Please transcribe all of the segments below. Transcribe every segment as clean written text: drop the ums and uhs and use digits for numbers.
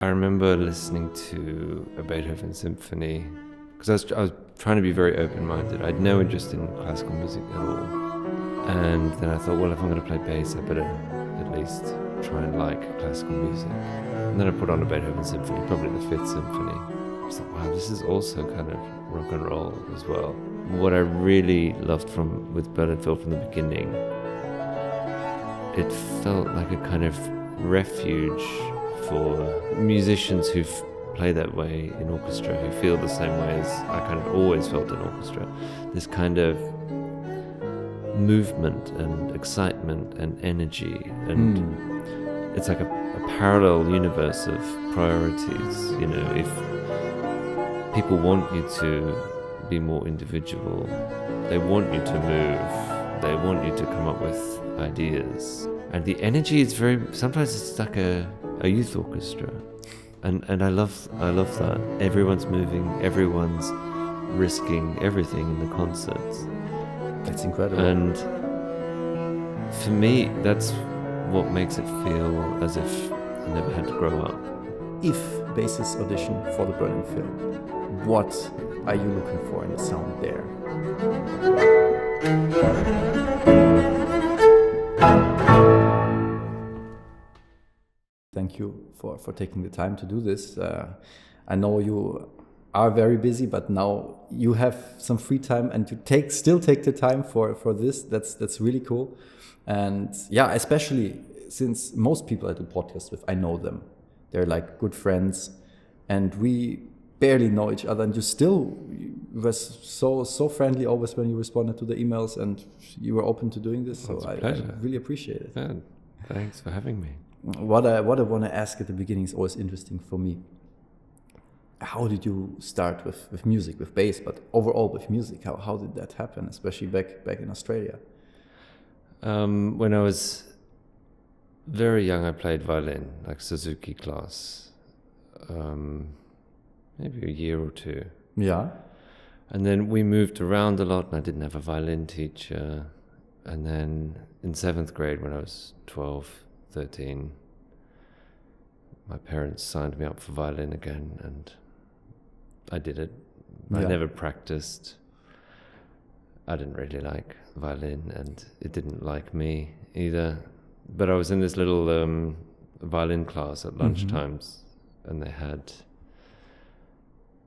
I remember listening to a Beethoven symphony because I was trying to be very open-minded. I had no interest in classical music at all. And then I thought, well, if I'm going to play bass, I better at least try and like classical music. And then I put on a Beethoven symphony, probably the Fifth Symphony. I was like, wow, this is also kind of rock and roll as well. What I really loved with Berlin Phil from the beginning, it felt like a kind of refuge for musicians who play that way in orchestra, who feel the same way as I kind of always felt in orchestra. This kind of movement and excitement and energy, and it's like a parallel universe of priorities. You know, if people want you to be more individual, they want you to move, they want you to come up with ideas, and the energy is sometimes it's like a youth orchestra, and I love that everyone's moving, everyone's risking everything in the concerts. That's incredible. And for me, that's what makes it feel as if I never had to grow up. If bassist audition for the Berlin Phil, what are you looking for in the sound there? Thank you for taking the time to do this. I know you are very busy, but now you have some free time and you still take the time for this. That's really cool. And yeah, especially since most people I do podcasts with, I know them. They're like good friends and we barely know each other, and you were so friendly always when you responded to the emails, and you were open to doing this. So I really appreciate it. Yeah, thanks for having me. What I want to ask at the beginning is always interesting for me. How did you start with music, with bass, but overall with music? How did that happen, especially back in Australia? When I was very young, I played violin, like Suzuki class, maybe a year or two. Yeah. And then we moved around a lot, and I didn't have a violin teacher. And then in 7th grade, when I was 12, 13, my parents signed me up for violin again, and I did it. I never practiced. I didn't really like violin, and it didn't like me either. But I was in this little violin class at lunchtimes, and they had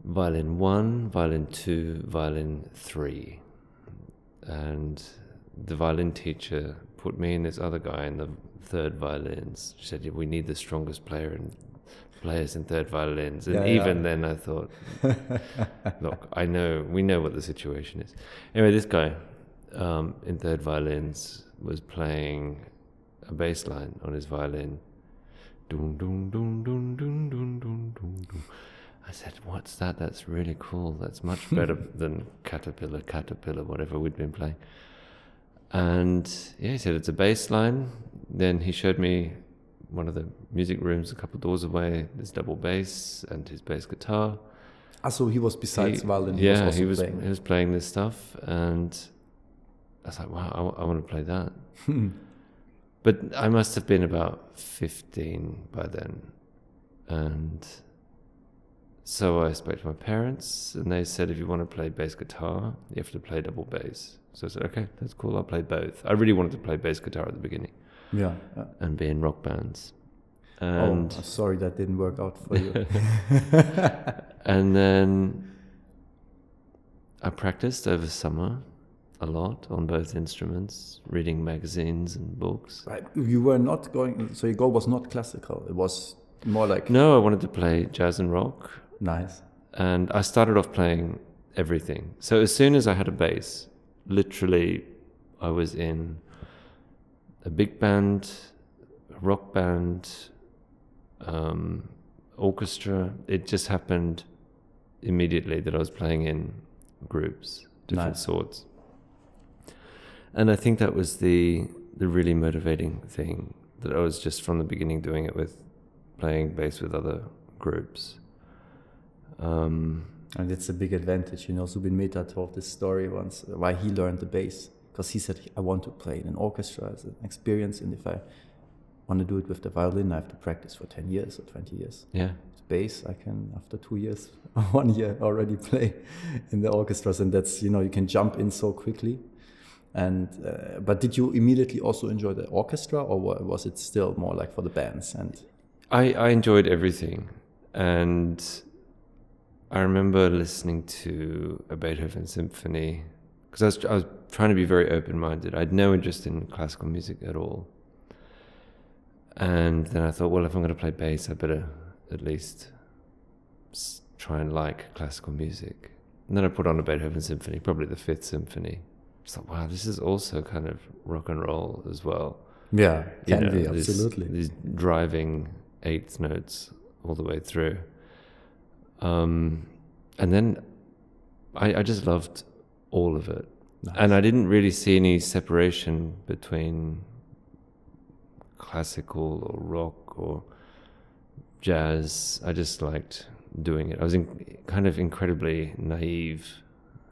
violin 1, violin 2, violin 3. And the violin teacher put me and this other guy in the 3rd violins. She said, we need the strongest players in 3rd violins. And then I thought, look, we know what the situation is. Anyway, this guy in 3rd violins was playing a bass line on his violin. Dun, dun, dun, dun, dun, dun, dun, dun, dun. I said, what's that? That's really cool. That's much better than Caterpillar, whatever we'd been playing. And he said, it's a bass line. Then he showed me one of the music rooms a couple of doors away, this double bass and his bass guitar. So he was besides violin, he was playing this stuff, and I was like, wow, I want to play that. But I must have been about 15 by then. And so I spoke to my parents, and they said, if you want to play bass guitar, you have to play double bass. So I said, okay, that's cool, I'll play both. I really wanted to play bass guitar at the beginning. Yeah. And be in rock bands. And sorry that didn't work out for you. And then I practiced over summer a lot on both instruments, reading magazines and books. Right. You were not so your goal was not classical, it was more like... No, I wanted to play jazz and rock. Nice. And I started off playing everything. So as soon as I had a bass, literally I was in a big band, a rock band, orchestra. It just happened immediately that I was playing in groups, different sorts. And I think that was the really motivating thing, that I was just from the beginning doing it with playing bass with other groups. And it's a big advantage. Zubin Mehta told this story once, why he learned the bass. Because he said, I want to play in an orchestra as an experience, and if I want to do it with the violin, I have to practice for 10 years or 20 years. Yeah. Bass, I can, after 2 years, 1 year, already play in the orchestras, and that's, you can jump in so quickly. And but did you immediately also enjoy the orchestra, or was it still more like for the bands? And I enjoyed everything, and I remember listening to a Beethoven symphony because I was trying to be very open-minded. I had no interest in classical music at all, and then I thought, well, if I'm going to play bass, I better at least try and like classical music. And then I put on a Beethoven symphony, probably the Fifth Symphony. I thought, wow, this is also kind of rock and roll as well. Yeah, can be, absolutely. These driving eighth notes all the way through. And then I just loved all of it. Nice. And I didn't really see any separation between classical or rock or jazz. I just liked doing it. I was kind of incredibly naive.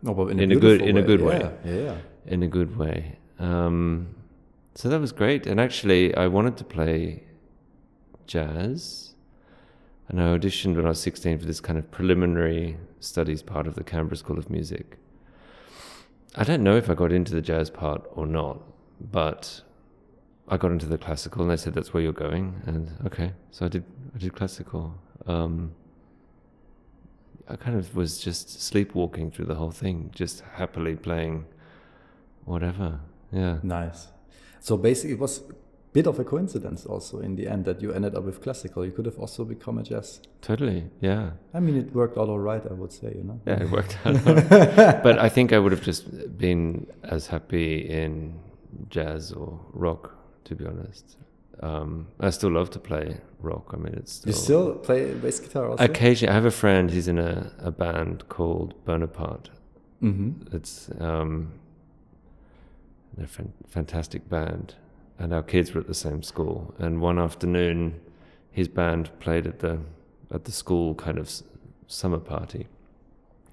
Oh, but in a good way. Yeah. In a good way. So that was great. And actually, I wanted to play jazz, and I auditioned when I was 16 for this kind of preliminary studies part of the Canberra School of Music. I don't know if I got into the jazz part or not, but I got into the classical, and they said that's where you're going. And okay, so I did classical. I kind of was just sleepwalking through the whole thing, just happily playing whatever. Yeah. Nice. So basically, it was a bit of a coincidence also in the end that you ended up with classical. You could have also become a jazz. Totally, yeah. I mean, it worked out all right, I would say, Yeah, it worked out all right. But I think I would have just been as happy in jazz or rock, to be honest. I still love to play rock. I mean, it's still... You still play bass guitar also? Occasionally. I have a friend, he's in a band called Bonaparte. Mm-hmm. It's a fantastic band. And our kids were at the same school. And one afternoon, his band played at the school kind of summer party.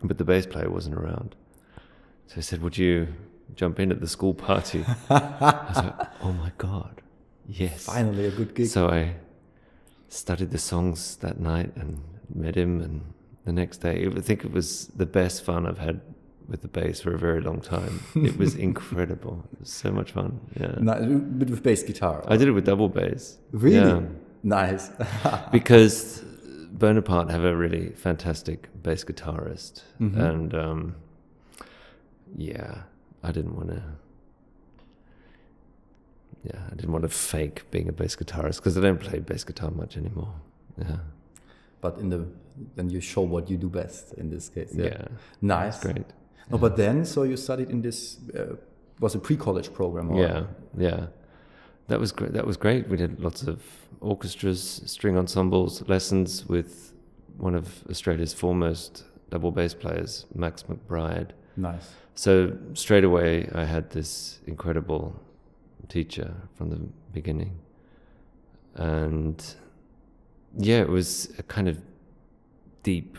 But the bass player wasn't around. So I said, would you jump in at the school party? I was like, oh my God. Yes. Finally a good gig. So I studied the songs that night and met him, and the next day, I think it was the best fun I've had with the bass for a very long time. It was incredible. It was so much fun. Yeah. But with bass guitar? I did it with double bass. Really? Yeah. Nice. Because Bonaparte have a really fantastic bass guitarist. Mm-hmm. And I didn't want to fake being a bass guitarist because I don't play bass guitar much anymore. Yeah. But then you show what you do best in this case. Yeah. Nice. That's great. Oh, but then, so you studied in this, was a pre-college program? Or? Yeah. That was great. That was great. We did lots of orchestras, string ensembles, lessons with one of Australia's foremost double bass players, Max McBride. Nice. So straight away, I had this incredible teacher from the beginning. And yeah, it was a kind of deep,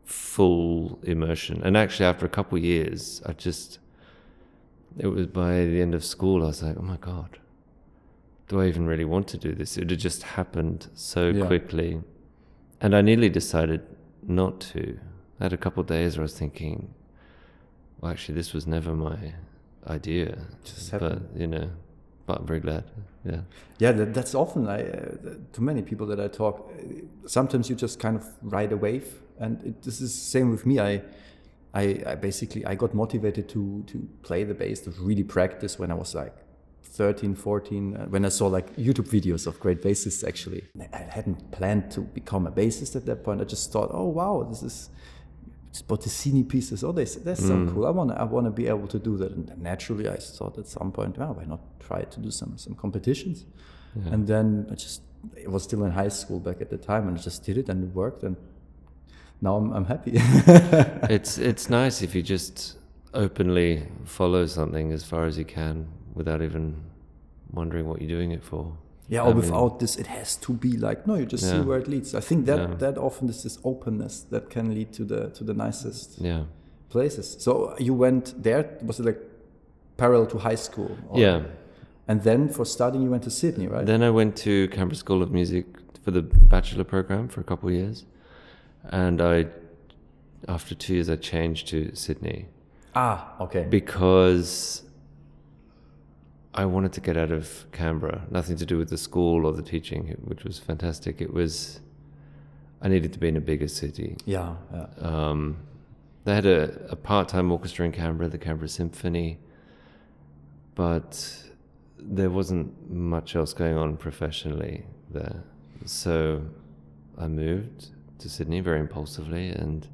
full immersion. And actually, after a couple of years, it was by the end of school, I was like, oh my God, do I even really want to do this? It had just happened so quickly. And I nearly decided not to. I had a couple of days where I was thinking, well, actually, this was never my idea. Just happened. But I'm very glad. Yeah. Yeah, that's often to many people that I talk. Sometimes you just kind of ride a wave, and this is the same with me. I basically got motivated to play the bass, to really practice when I was like 13, 14, when I saw like YouTube videos of great bassists. Actually, I hadn't planned to become a bassist at that point. I just thought, oh wow, this is Bottesini pieces. Oh, that's so cool. I wanna be able to do that. And then naturally, I thought at some point, why not try to do some competitions? Yeah. And then it was still in high school back at the time, and I just did it, and it worked. And now I'm happy. It's nice if you just openly follow something as far as you can without even wondering what you're doing it for. Yeah, or without this, it has to be like, no, you just see where it leads. I think that often is this openness that can lead to the nicest places. So you went there, was it like parallel to high school? Or? Yeah. And then for studying, you went to Sydney, right? Then I went to Canberra School of Music for the bachelor program for a couple of years. And after 2 years, I changed to Sydney. Ah, okay. Because I wanted to get out of Canberra. Nothing to do with the school or the teaching, which was fantastic. It was, I needed to be in a bigger city. Yeah, yeah. They had a part-time orchestra in Canberra, the Canberra Symphony, but there wasn't much else going on professionally there. So I moved to Sydney very impulsively, and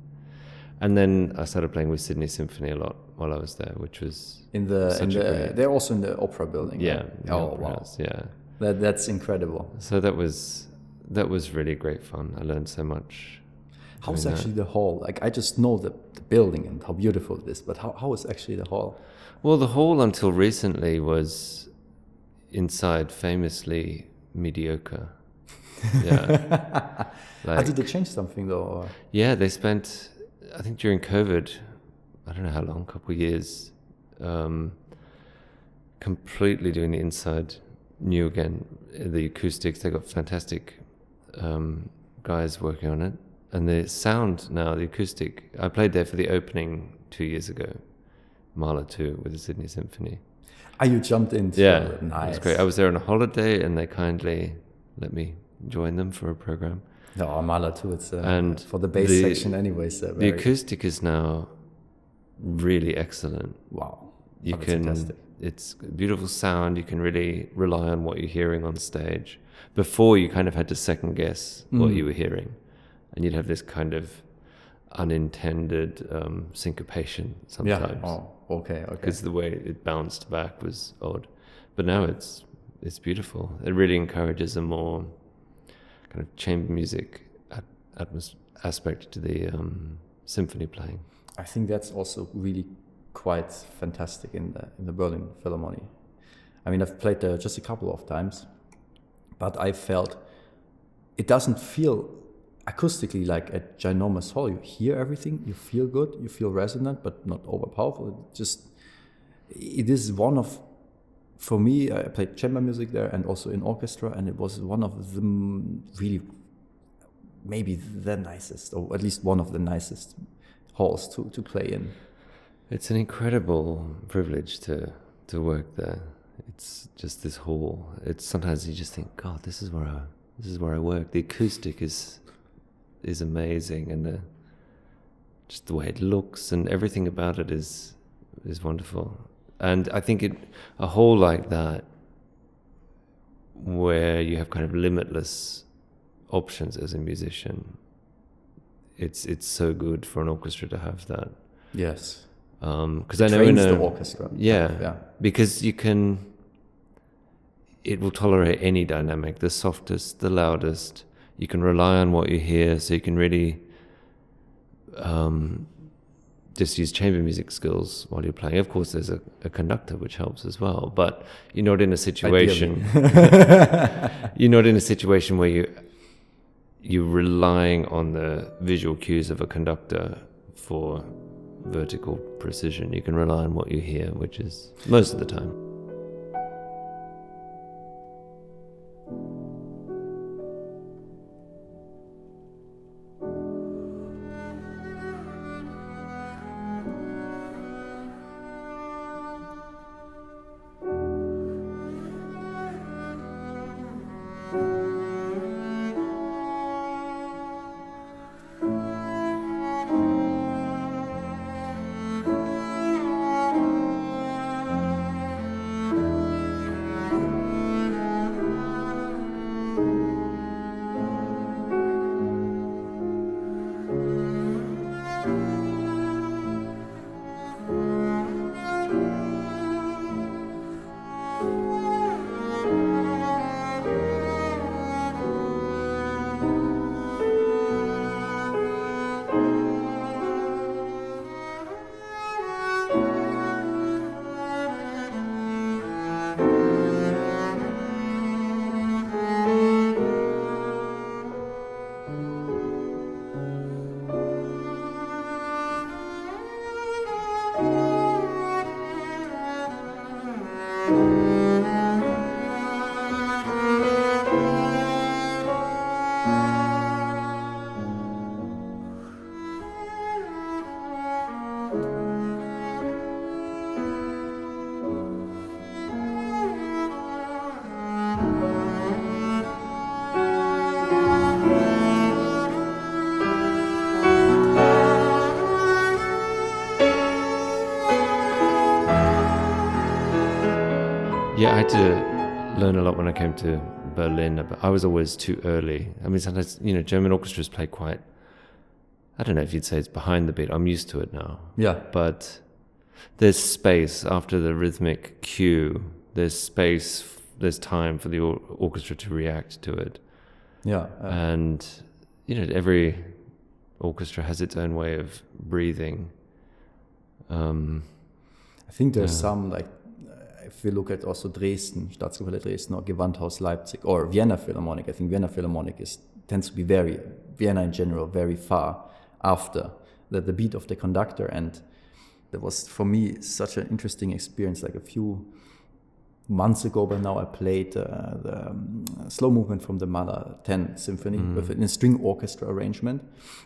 then I started playing with Sydney Symphony a lot while I was there, which was they're also in the opera building. Yeah. Right? The Oh Opera wow, House, yeah. That's incredible. So that was really great fun. I learned so much. How's doing actually the hall? Like, I just know the building and how beautiful it is, but how is actually the hall? Well, the hall until recently was inside famously mediocre. Yeah. Did they change something though? Or? Yeah, they spent, I think during COVID, I don't know how long, a couple of years, completely doing the inside new again. The acoustics, they got fantastic guys working on it. And the sound now, the acoustic, I played there for the opening 2 years ago, Mahler 2 with the Sydney Symphony. You jumped into it? Nice. It was great. I was there on a holiday and they kindly let me join them for a program. No, Mahler 2, it's and for the bass section anyways. The acoustic is now really excellent. Wow. Fantastic. It's beautiful sound. You can really rely on what you're hearing on stage. Before, you kind of had to second guess what you were hearing. And you'd have this kind of unintended syncopation sometimes. Yeah. Oh, okay. Because the way it bounced back was odd. But now it's beautiful. It really encourages a more kind of chamber music aspect to the symphony playing. I think that's also really quite fantastic in the Berlin Philharmonic. I mean, I've played there just a couple of times, but I felt it doesn't feel acoustically like a ginormous hall. You hear everything, you feel good, you feel resonant, but not overpowerful. It is one of, for me, I played chamber music there and also in orchestra, and it was one of the really, maybe the nicest, or at least one of the nicest halls to play in. It's an incredible privilege to work there. It's just this hall. It's sometimes you just think, God, this is where I work. The acoustic is amazing, and just the way it looks and everything about it is wonderful. And I think a hall like that, where you have kind of limitless options as a musician, it's so good for an orchestra to have that. Yes. Because I know trains the orchestra. Yeah. Because it will tolerate any dynamic, the softest, the loudest. You can rely on what you hear, so you can really just use chamber music skills while you're playing. Of course, there's a conductor, which helps as well, but you're not in a situation you're not in a situation where you're relying on the visual cues of a conductor for vertical precision. You can rely on what you hear, which is most of the time. Yeah, I had to learn a lot when I came to Berlin. But I was always too early. I mean, sometimes, German orchestras play quite, I don't know if you'd say it's behind the beat. I'm used to it now. Yeah. But there's space after the rhythmic cue. There's space, there's time for the orchestra to react to it. Yeah. And, every orchestra has its own way of breathing. I think there's some, like, if we look at also Dresden, Staatskapelle Dresden, or Gewandhaus Leipzig, or Vienna Philharmonic, I think Vienna Philharmonic tends to be Vienna in general, very far after the beat of the conductor. And that was, for me, such an interesting experience. Like a few months ago, by now, I played the slow movement from the Mahler 10 Symphony with a string orchestra arrangement.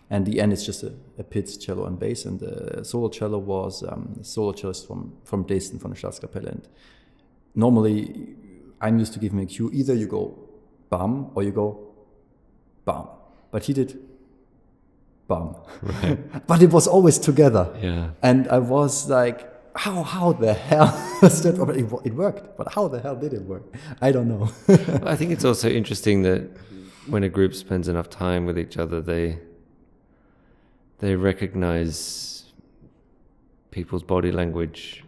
And the end is just a Pitz, cello and bass. And the solo cello was a solo cellist from Dresden, from the Staatskapelle. And normally, I'm used to give him a cue. Either you go bam or you go bam. But he did bam. Right. But it was always together. Yeah. And I was like, how the hell was that? It worked, but how the hell did it work? I don't know. I think it's also interesting that when a group spends enough time with each other, they recognize people's body language.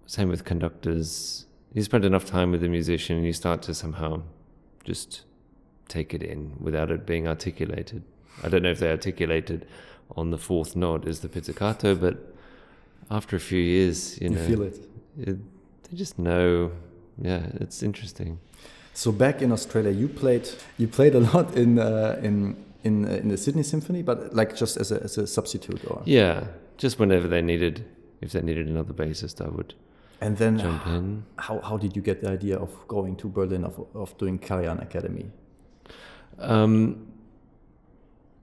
Same with conductors. You spend enough time with a musician and you start to somehow just take it in without it being articulated. I don't know if they articulated on the fourth note as the pizzicato, but after a few years, you feel it. They just know. Yeah, it's interesting. So back in Australia, you played a lot in the Sydney Symphony, but like just as a substitute, or just whenever they needed. If they needed another bassist, I would. And then jump in. How did you get the idea of going to Berlin, of doing Karajan Academy?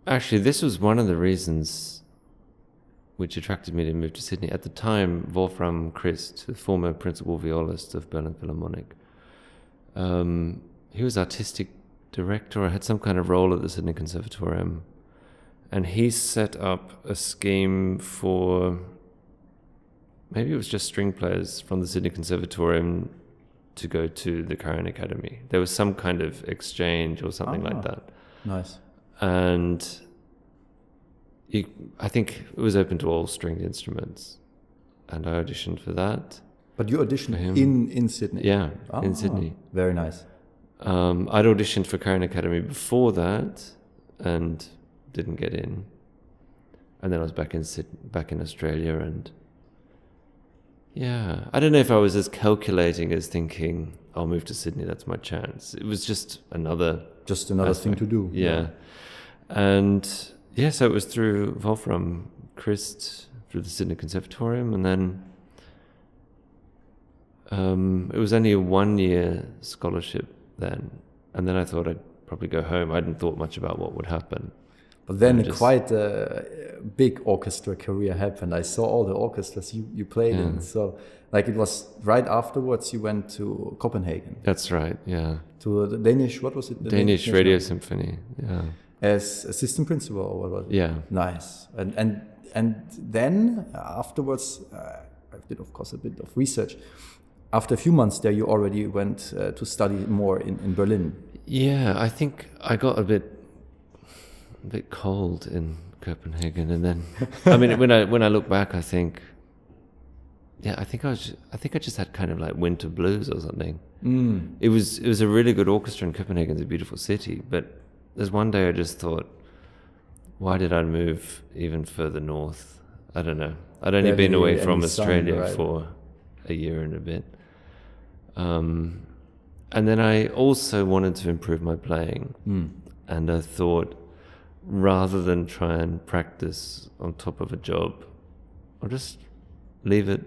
Actually, this was one of the reasons which attracted me to move to Sydney. At the time, Wolfram Christ, the former principal violist of Berlin Philharmonic, he was artistic director or had some kind of role at the Sydney Conservatorium. And he set up a scheme for, maybe it was just string players from the Sydney Conservatorium to go to the Karajan Academy. There was some kind of exchange or something like that. Nice. And I think it was open to all stringed instruments, and I auditioned for that. But you auditioned in Sydney? Yeah, in Sydney. Very nice. I'd auditioned for Karajan Academy before that and didn't get in. And then I was back in Australia, and I don't know if I was as calculating as thinking, I'll move to Sydney, that's my chance. It was just another thing to do. Yeah. And so it was through Wolfram Christ, through the Sydney Conservatorium, and then it was only a 1-year scholarship then. And then I thought I'd probably go home. I hadn't thought much about what would happen. But then quite a big orchestra career happened. I saw all the orchestras you played in. So like it was right afterwards you went to Copenhagen. That's right, yeah. To the Danish, what was it? The Danish Radio Symphony, yeah. As assistant principal, or what was it? Yeah. Nice. And then afterwards, I did of course a bit of research. After a few months there, you already went to study more in Berlin. Yeah, I think I got a bit cold in Copenhagen, and then I mean when I look back, I think I just had kind of like winter blues or something. It was a really good orchestra in Copenhagen. It's a beautiful city, but there's one day I just thought, why did I move even further north? I don't know. I'd only been away from Australia for a year and a bit. And then I also wanted to improve my playing. And I thought, rather than try and practice on top of a job, I'll just leave it,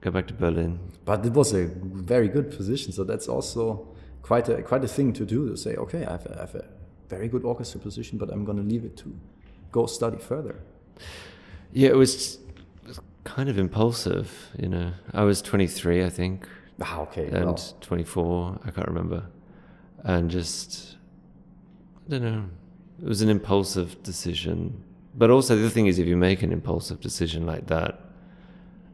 go back to Berlin. But it was a very good position, so that's also quite a thing to do, to say, okay, I have a very good orchestra position, but I'm going to leave it to go study further. Yeah, it was kind of impulsive, I was 23, I think. Okay. And 24, I can't remember. And just, I don't know, it was an impulsive decision. But also the other thing is, if you make an impulsive decision like that,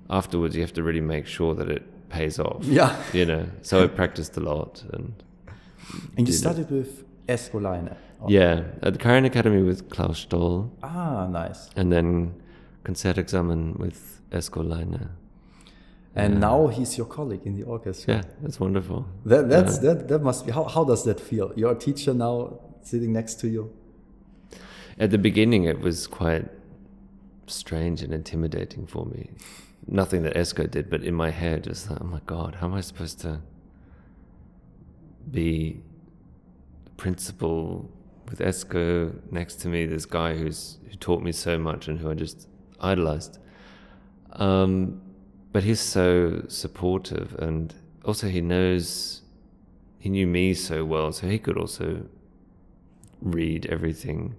afterwards you have to really make sure that pays off. Yeah. So I practiced a lot. And you started with Escoline. Yeah, at the Karajan Academy with Klaus Stoll. Ah, nice. And then Concertexamen with Escoline. And now he's your colleague in the orchestra. Yeah, that's wonderful. That must be, how does that feel? Your teacher now sitting next to you? At the beginning, it was quite strange and intimidating for me. Nothing that Esco did, but in my head, it was like, oh my God, how am I supposed to be the principal with Esco next to me, this guy who taught me so much and who I just idolized. But he's so supportive, and also he knew me so well, so he could also read everything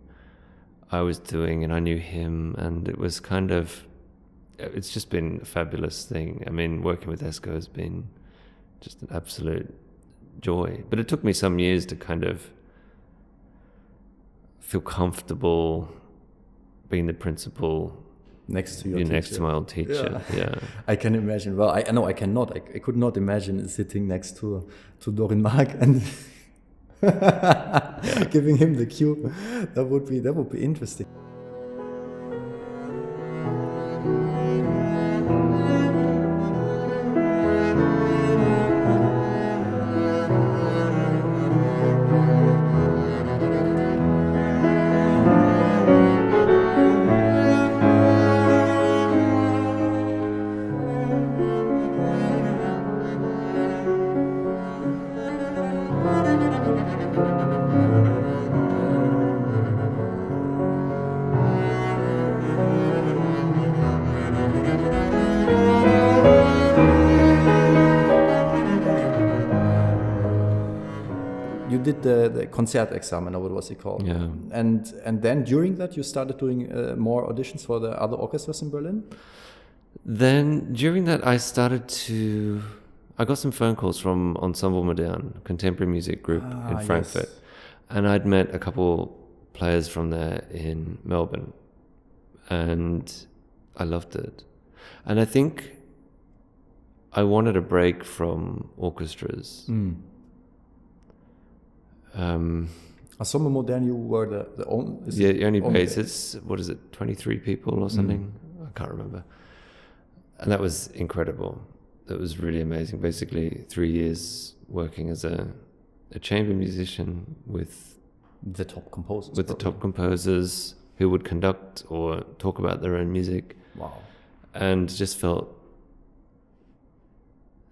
I was doing, and I knew him, and it was it's just been a fabulous thing. I mean, working with Esco has been just an absolute joy. But it took me some years to kind of feel comfortable being the principal next to your teacher. Next to my old teacher. Yeah. I can imagine. Well, I know I cannot. I could not imagine sitting next to Dorin Mark and giving him the cue. That would be interesting. You did the Concertexamen, or what was it called? Yeah. And then during that, you started doing more auditions for the other orchestras in Berlin? Then during that, I got some phone calls from Ensemble Modern, contemporary music group in Frankfurt. Yes. And I'd met a couple players from there in Melbourne. And I loved it. And I think I wanted a break from orchestras. Ensemble Modern, you were the only basis. What is it, 23 people or something? I can't remember. And that was incredible. That was really amazing. Basically, 3 years working as a chamber musician with the top composers. With probably. The top composers who would conduct or talk about their own music. Wow. And just felt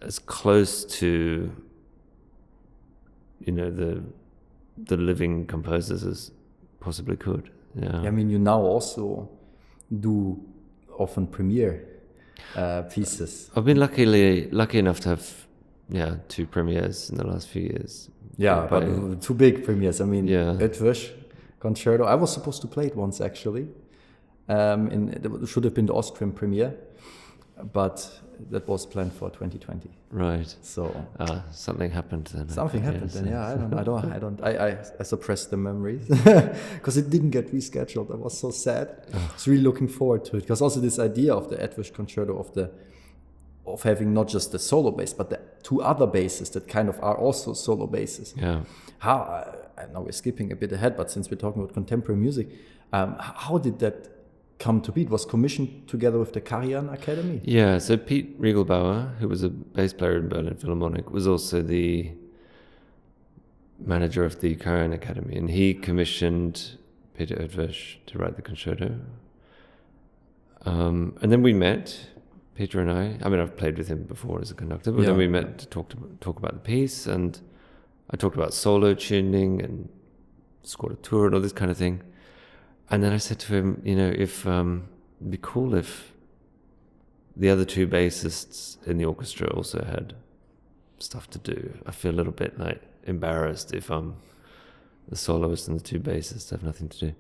as close to, the living composers as possibly could. Yeah. I mean, you now also do often premiere pieces. I've been lucky enough to have 2 premieres in the last few years. Yeah, but 2 big premieres. I mean, Edwish Concerto. I was supposed to play it once actually. It should have been the Austrian premiere, but that was planned for 2020. Right. So something happened then. Something happened then. Yeah, I suppressed the memories because it didn't get rescheduled. I was so sad. I was really looking forward to it, because also this idea of the Edwish Concerto of having not just the solo bass but the 2 other basses that kind of are also solo basses. Yeah. I know we're skipping a bit ahead, but since we're talking about contemporary music, how did that come to be? It was commissioned together with the Karajan Academy? Yeah, so Pete Riegelbauer, who was a bass player in Berlin Philharmonic, was also the manager of the Karajan Academy, and he commissioned Peter Edwish to write the concerto. And then we met, Peter and I mean, I've played with him before as a conductor, but then we met to talk about the piece, and I talked about solo tuning and scordatura and all this kind of thing. And then I said to him, if it'd be cool if the other 2 bassists in the orchestra also had stuff to do. I feel a little bit embarrassed if I'm the soloist and the 2 bassists have nothing to do.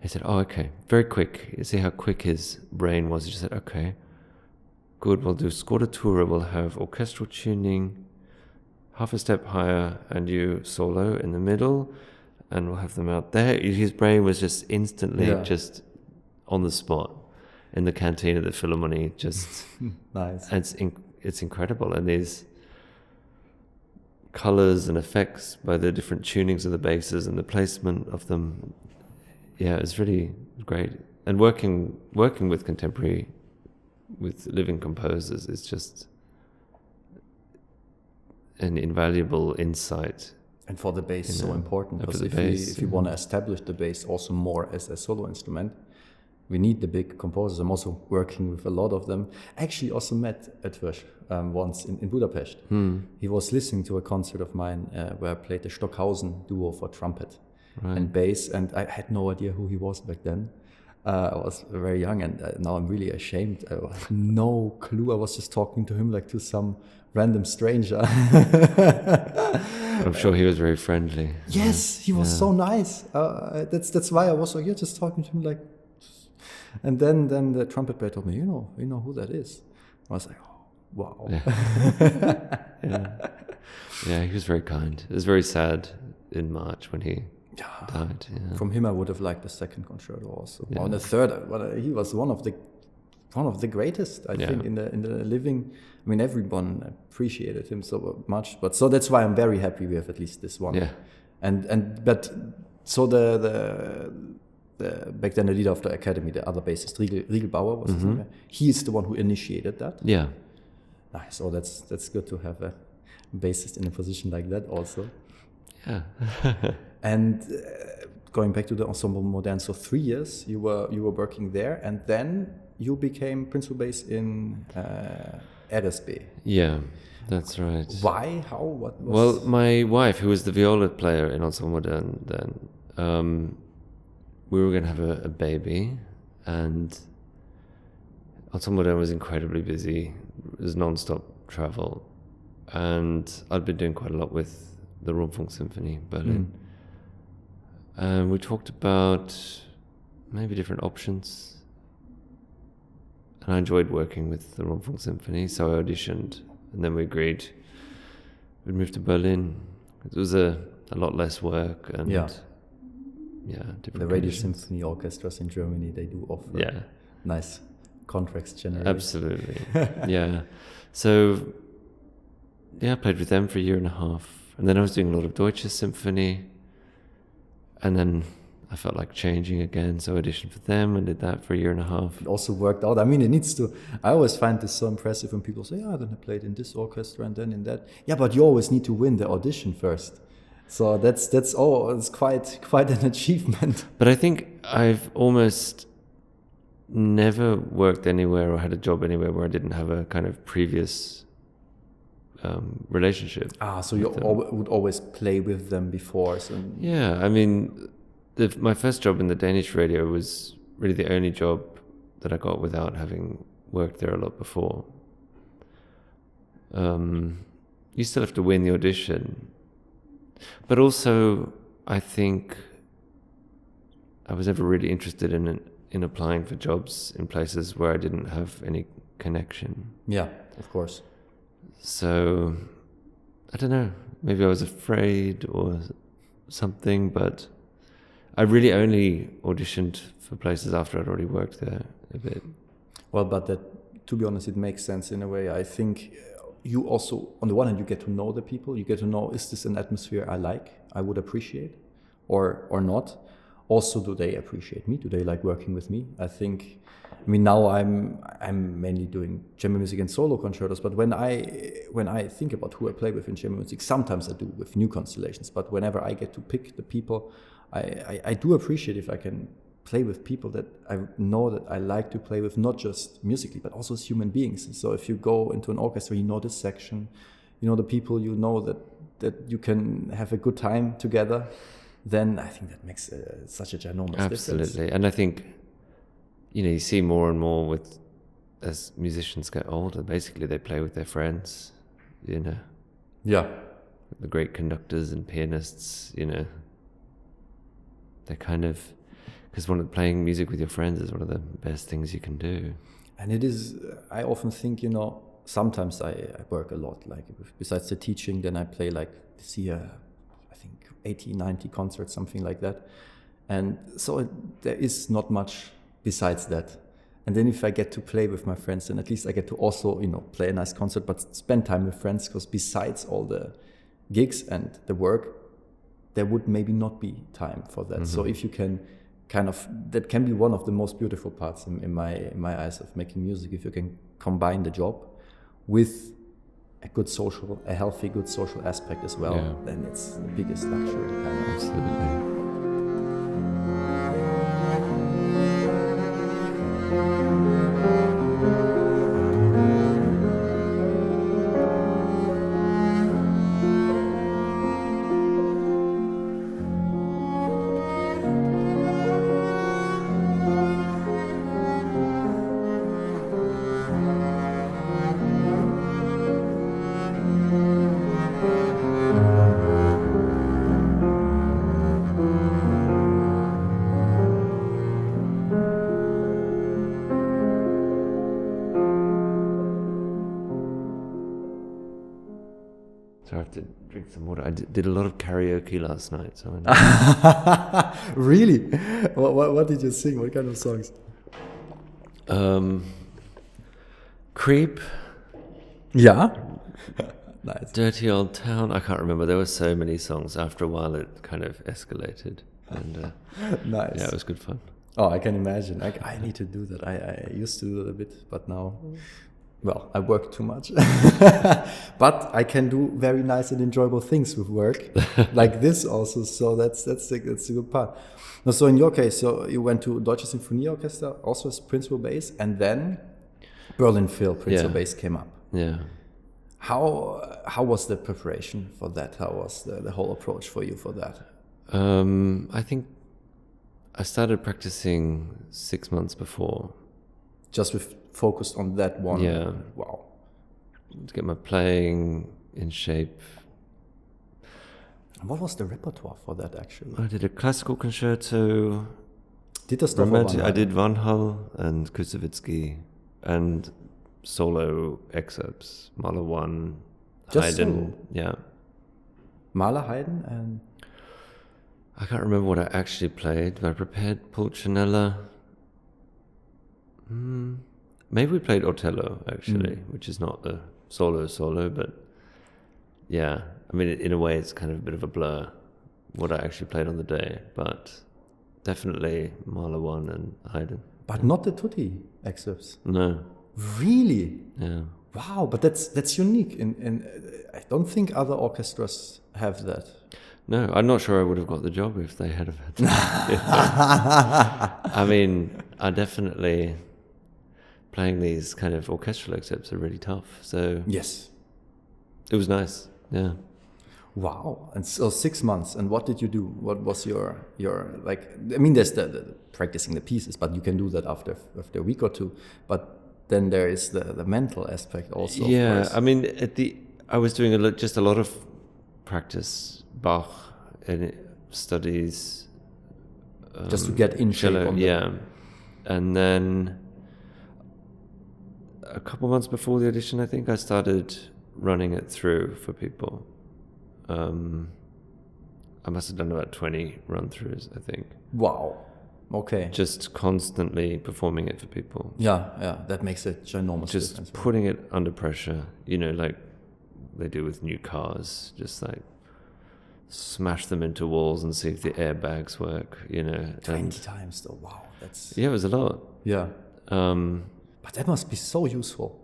He said, "Oh, okay, very quick." You see how quick his brain was. He just said, "Okay, good. We'll do scordatura. We'll have orchestral tuning, half a step higher, and you solo in the middle." And we'll have them out there. His brain was just instantly just on the spot in the canteen of the Philharmonie. Just nice. And it's incredible. And these colors and effects by the different tunings of the basses and the placement of them, yeah, it's really great. And working with contemporary, with living composers is just an invaluable insight. And for the bass, so important, because if you want to establish the bass also more as a solo instrument, we need the big composers. I'm also working with a lot of them. Actually, also met Edward once in Budapest. He was listening to a concert of mine where I played the Stockhausen duo for trumpet and bass, and I had no idea who he was back then. I was very young, and now I'm really ashamed. I had no clue. I was just talking to him like to some random stranger. I'm sure he was very friendly. Yes, he was so nice. That's why I was just talking to him like. And then the trumpet player told me, you know who that is. I was like, oh, wow. Yeah, he was very kind. It was very sad in March when he died. Yeah. From him, I would have liked the second concerto also. Yeah. Or the third. He was one of the greatest, I think, in the living. I mean, everyone appreciated him so much. But so that's why I'm very happy we have at least this one. Yeah. But so the back then the leader of the academy, the other bassist, Riegel Bauer was his name. He is the one who initiated that. Yeah. Nice. So that's good to have a bassist in a position like that also. Yeah. And going back to the Ensemble Moderne, so 3 years you were working there, and then you became principal bass in RSB. Yeah, that's right. Why? How? What? Well, my wife, who was the viola player in Ensemble Moderne then, we were going to have a baby, and Ensemble Moderne was incredibly busy. It was non-stop travel, and I'd been doing quite a lot with the Rundfunk Symphony Berlin. And we talked about maybe different options. And I enjoyed working with the Rundfunk Symphony, so I auditioned, and then we agreed we'd move to Berlin. It was a lot less work, and different. The Radio Symphony orchestras in Germany, they do offer nice contracts generally. Absolutely. Yeah. So I played with them for 1.5 years, and then I was doing a lot of Deutsche Symphony, and then I felt like changing again, so I auditioned for them and did that for 1.5 years. It also worked out. I mean, it needs to. I always find this so impressive when people say, then I played in this orchestra and then in that. Yeah, but you always need to win the audition first. So it's quite an achievement. But I think I've almost never worked anywhere or had a job anywhere where I didn't have a kind of previous relationship. So you would always play with them before. So. Yeah, I mean, my first job in the Danish radio was really the only job that I got without having worked there a lot before. You still have to win the audition. But also, I think I was never really interested in applying for jobs in places where I didn't have any connection. Yeah, of course. So, I don't know, maybe I was afraid or something, but I really only auditioned for places after I'd already worked there a bit. Well, but to be honest, it makes sense in a way. I think you also, on the one hand, you get to know the people. You get to know, is this an atmosphere I would appreciate, or not? Also, do they appreciate me? Do they like working with me? I mean, now I'm mainly doing chamber music and solo concertos. But when I think about who I play with in chamber music, sometimes I do with new constellations. But whenever I get to pick the people, I do appreciate if I can play with people that I know that I like to play with, not just musically, but also as human beings. So if you go into an orchestra, you know this section, you know the people, you know that you can have a good time together, then I think that makes such a ginormous difference. Absolutely. And I think, you see more and more as musicians get older, basically they play with their friends, Yeah. The great conductors and pianists, they're kind of, because playing music with your friends is one of the best things you can do. And it is, I often think, sometimes I work a lot, like besides the teaching, then I play like this year, I think 80, 90 concerts, something like that. And so there is not much besides that. And then if I get to play with my friends, then at least I get to also, play a nice concert, but spend time with friends, because besides all the gigs and the work, there would maybe not be time for that. So if you can that can be one of the most beautiful parts in my eyes of making music, if you can combine the job with a healthy, good social aspect as well, then it's the biggest luxury. Absolutely. So I have to drink some water. I did a lot of karaoke last night. So Really? What did you sing? What kind of songs? Creep. Yeah. Nice. Dirty Old Town. I can't remember. There were so many songs. After a while, it kind of escalated. And nice. Yeah, it was good fun. Oh, I can imagine. I need to do that. I used to do that a bit, but now, well, I work too much. But I can do very nice and enjoyable things with work, like this also. So that's the good part. Now, so in your case, so you went to Deutsche Sinfonieorchester also as principal bass, and then Berlin Phil principal bass came up. Yeah. How was the preparation for that? How was the whole approach for you for that? I think I started practicing 6 months before. Just with focused on that one. Yeah. Wow. To get my playing in shape. And what was the repertoire for that actually? I did a classical concerto. Did the stuff I did Van Hal and Kusevitsky and solo excerpts. Mahler 1, Just Haydn. solo? Yeah. Mahler, Haydn, and I can't remember what I actually played, but I prepared Pulcinella. Maybe we played Otello, actually, which is not the solo, but yeah. I mean, in a way, it's kind of a bit of a blur, what I actually played on the day, but definitely Mahler 1 and Haydn. But not the tutti excerpts. No. Really? Yeah. Wow, but that's unique. And I don't think other orchestras have that. No, I'm not sure I would have got the job if they had had that. I mean, I definitely playing these kind of orchestral excerpts are really tough. So yes, it was nice. Yeah. Wow. And so 6 months. And what did you do? What was your like? I mean, there's the practicing the pieces, but you can do that after a week or two. But then there is the mental aspect also. Yeah, I mean, I was doing just a lot of practice. Bach and studies, just to get in shape. Cello, and then a couple months before the audition, I think I started running it through for people. I must have done about 20 run-throughs, I think. Wow. Okay. Just constantly performing it for people. Yeah, that makes a ginormous difference. Just putting it under pressure, like they do with new cars, just like smash them into walls and see if the airbags work, 20 times though, wow, that's... Yeah, it was a lot. Yeah. But that must be so useful.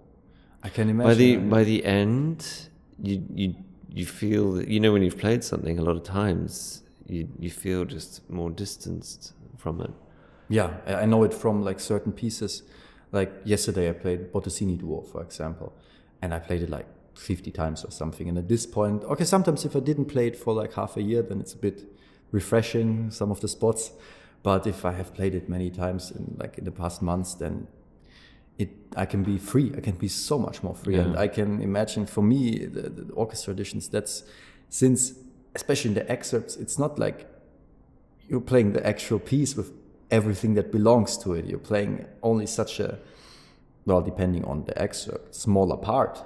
I can imagine. By the end, you feel that, when you've played something a lot of times, you feel just more distanced from it. Yeah, I know it from like certain pieces. Like yesterday I played Bottesini Duo, for example, and I played it like 50 times or something. And at this point, okay, sometimes if I didn't play it for like half a year, then it's a bit refreshing, some of the spots. But if I have played it many times in the past months, then I can be free. I can be so much more free. Yeah. And I can imagine for me, the orchestra auditions, that's since, especially in the excerpts, it's not like you're playing the actual piece with everything that belongs to it. You're playing only such a, well, depending on the excerpt, smaller part.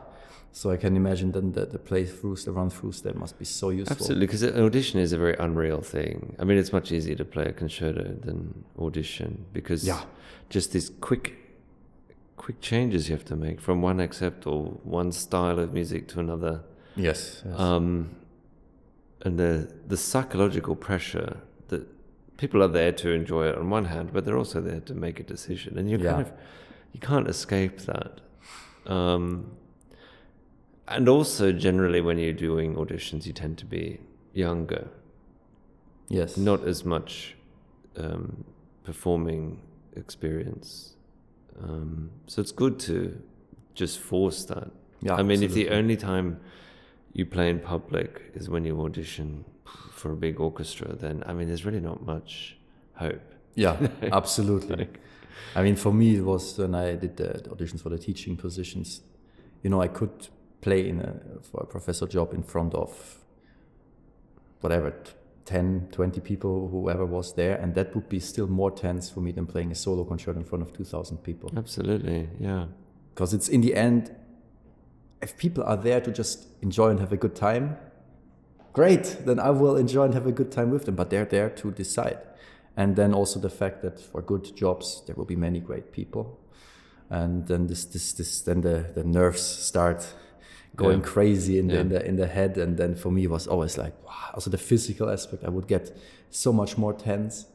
So I can imagine then the playthroughs, the run-throughs, that must be so useful. Absolutely, because an audition is a very unreal thing. I mean, it's much easier to play a concerto than audition, because just this quick quick changes you have to make from one accept or one style of music to another. Yes. And the psychological pressure that people are there to enjoy it on one hand, but they're also there to make a decision, and you can't escape that. And also, generally, when you're doing auditions, you tend to be younger. Yes. Not as much performing experience. So it's good to just force that. Yeah, I mean, if absolutely. the only time you play in public is when you audition for a big orchestra, then, I mean, there's really not much hope. Yeah, absolutely. I mean, for me, it was when I did the auditions for the teaching positions, I could play for a professor job in front of whatever, 10, 20 people, whoever was there, and that would be still more tense for me than playing a solo concerto in front of 2,000 people. Absolutely, yeah. Because it's in the end, if people are there to just enjoy and have a good time, great, then I will enjoy and have a good time with them, but they're there to decide. And then also the fact that for good jobs, there will be many great people. And then then the nerves start going crazy in the head. And then for me, it was always like, wow. Also the physical aspect, I would get so much more tense.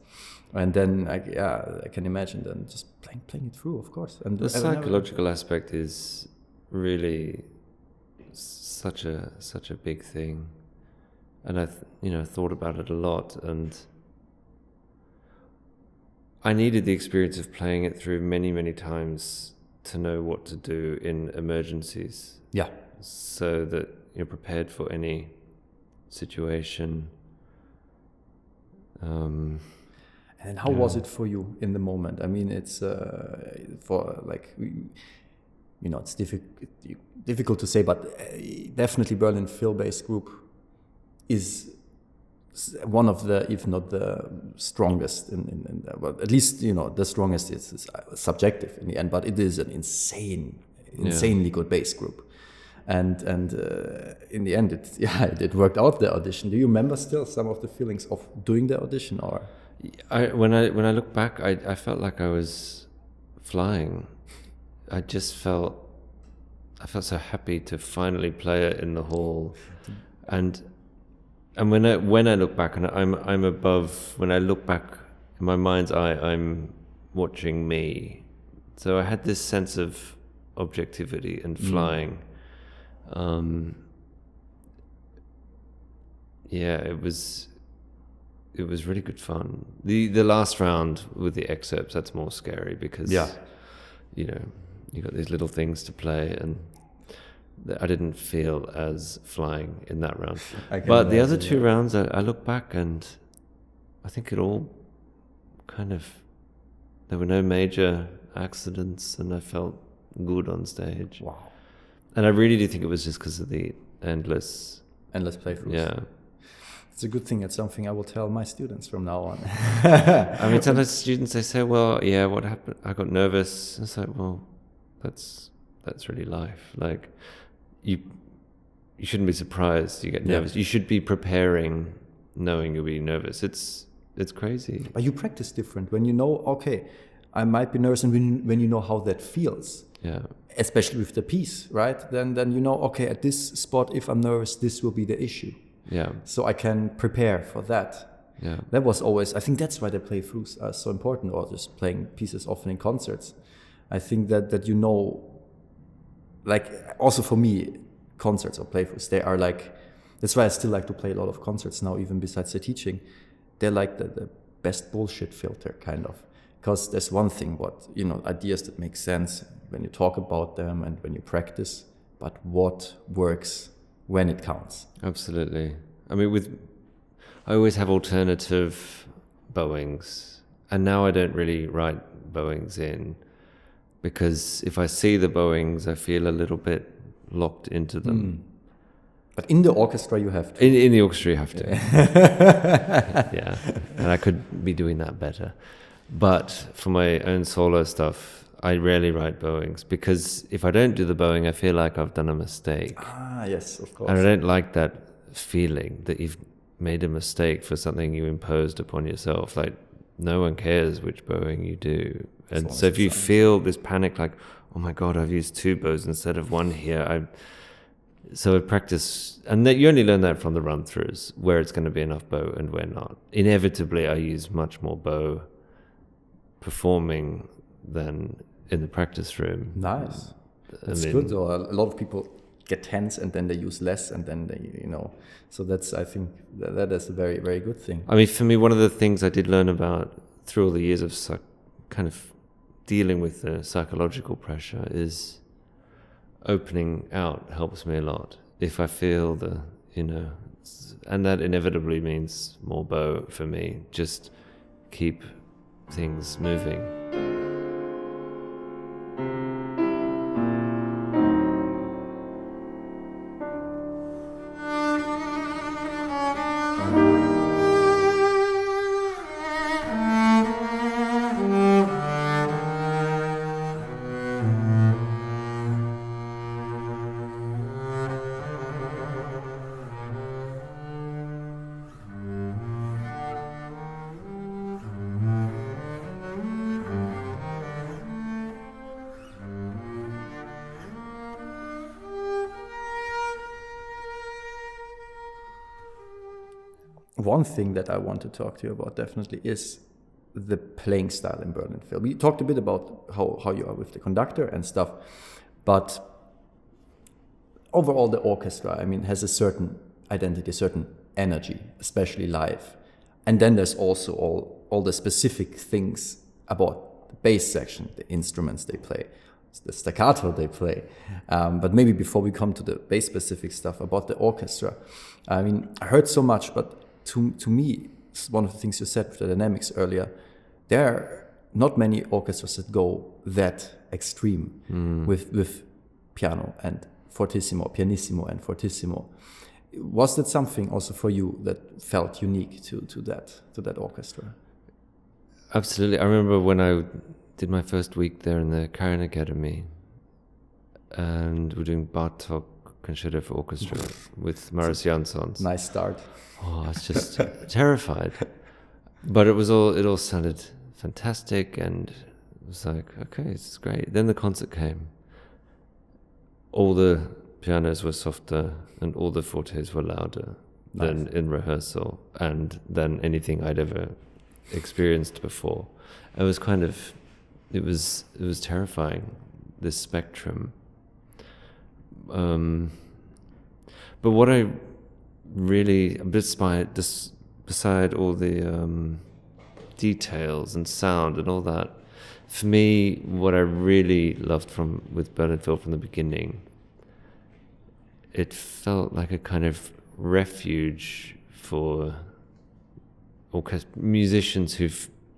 And then I can imagine then just playing it through, of course. And the psychological aspect is really such a big thing, and I thought about it a lot, and I needed the experience of playing it through many, many times to know what to do in emergencies. Yeah. So that you're prepared for any situation. And how was it for you in the moment? I mean, it's for like, it's difficult to say, but definitely Berlin Phil Bass Group is one of the, if not the strongest well, at least, the strongest is subjective in the end, but it is an insanely good bass group. And in the end, it worked out, the audition. Do you remember still some of the feelings of doing the audition, or? When I look back, I felt like I was flying. I felt so happy to finally play it in the hall, and when I look back, and I'm above. When I look back in my mind's eye, I'm watching me. So I had this sense of objectivity and flying. It was really good fun. The last round with the excerpts, that's more scary because you got these little things to play, and I didn't feel as flying in that round. But the other two rounds, I look back and I think it all there were no major accidents, and I felt good on stage. Wow. And I really do think it was just because of the endless playthroughs. Yeah. It's a good thing. It's something I will tell my students from now on. I mean, sometimes students, they say, well, yeah, what happened? I got nervous. It's like, well, that's really life. Like, you shouldn't be surprised you get nervous. You should be preparing, knowing you'll be nervous. It's crazy. But you practice different when you know, okay, I might be nervous, and when you know how that feels. Yeah. Especially with the piece, right? Then okay, at this spot, if I'm nervous, this will be the issue. Yeah. So I can prepare for that. Yeah. That was always, I think that's why the playthroughs are so important, or just playing pieces often in concerts. I think that like, also for me, concerts or playthroughs, they are like, that's why I still like to play a lot of concerts now, even besides the teaching. They're like the best bullshit filter, kind of. Because there's one thing, ideas that make sense when you talk about them and when you practice, but what works when it counts. Absolutely. I mean, I always have alternative bowings, and now I don't really write bowings in, because if I see the bowings, I feel a little bit locked into them. But in the orchestra, you have to. In the orchestra, you have to. Yeah. And I could be doing that better. But for my own solo stuff, I rarely write bowings, because if I don't do the bowing, I feel like I've done a mistake. Ah, yes, of course. And I don't like that feeling that you've made a mistake for something you imposed upon yourself. Like, no one cares which bowing you do. And so if you feel this panic, like, oh my God, I've used 2 bows instead of 1 here. So I practice, and that you only learn that from the run-throughs, where it's going to be enough bow and where not. Inevitably, I use much more bow performing than in the practice room. Nice. That's good. Though. A lot of people get tense and then they use less, and then they, So that's, I think, that is a very, very good thing. I mean, for me, one of the things I did learn about through all the years of kind of dealing with the psychological pressure is opening out helps me a lot. If I feel and that inevitably means more bow for me, just keep things moving. One thing that I want to talk to you about definitely is the playing style in Berlin Phil. We talked a bit about how you are with the conductor and stuff, but overall the orchestra, I mean, has a certain identity, a certain energy, especially live. And then there's also all the specific things about the bass section, the instruments they play, the staccato they play. But maybe before we come to the bass specific stuff about the orchestra, I mean, I heard so much, but to me, one of the things you said with the dynamics earlier, there are not many orchestras that go that extreme with piano and fortissimo, pianissimo and fortissimo. Was that something also for you that felt unique to that orchestra? Absolutely. I remember when I did my first week there in the Karen Academy, and we're doing Bartok Concerto for Orchestra with Marius Janssons. Nice start. Oh, I was just terrified. But it all sounded fantastic, and it was like, okay, it's great. Then the concert came. All the pianos were softer and all the fortes were louder than in rehearsal and than anything I'd ever experienced before. It was it was terrifying, this spectrum. But what I really, beside all the details and sound and all that, for me, what I really loved with Berlin Phil from the beginning, it felt like a kind of refuge for musicians who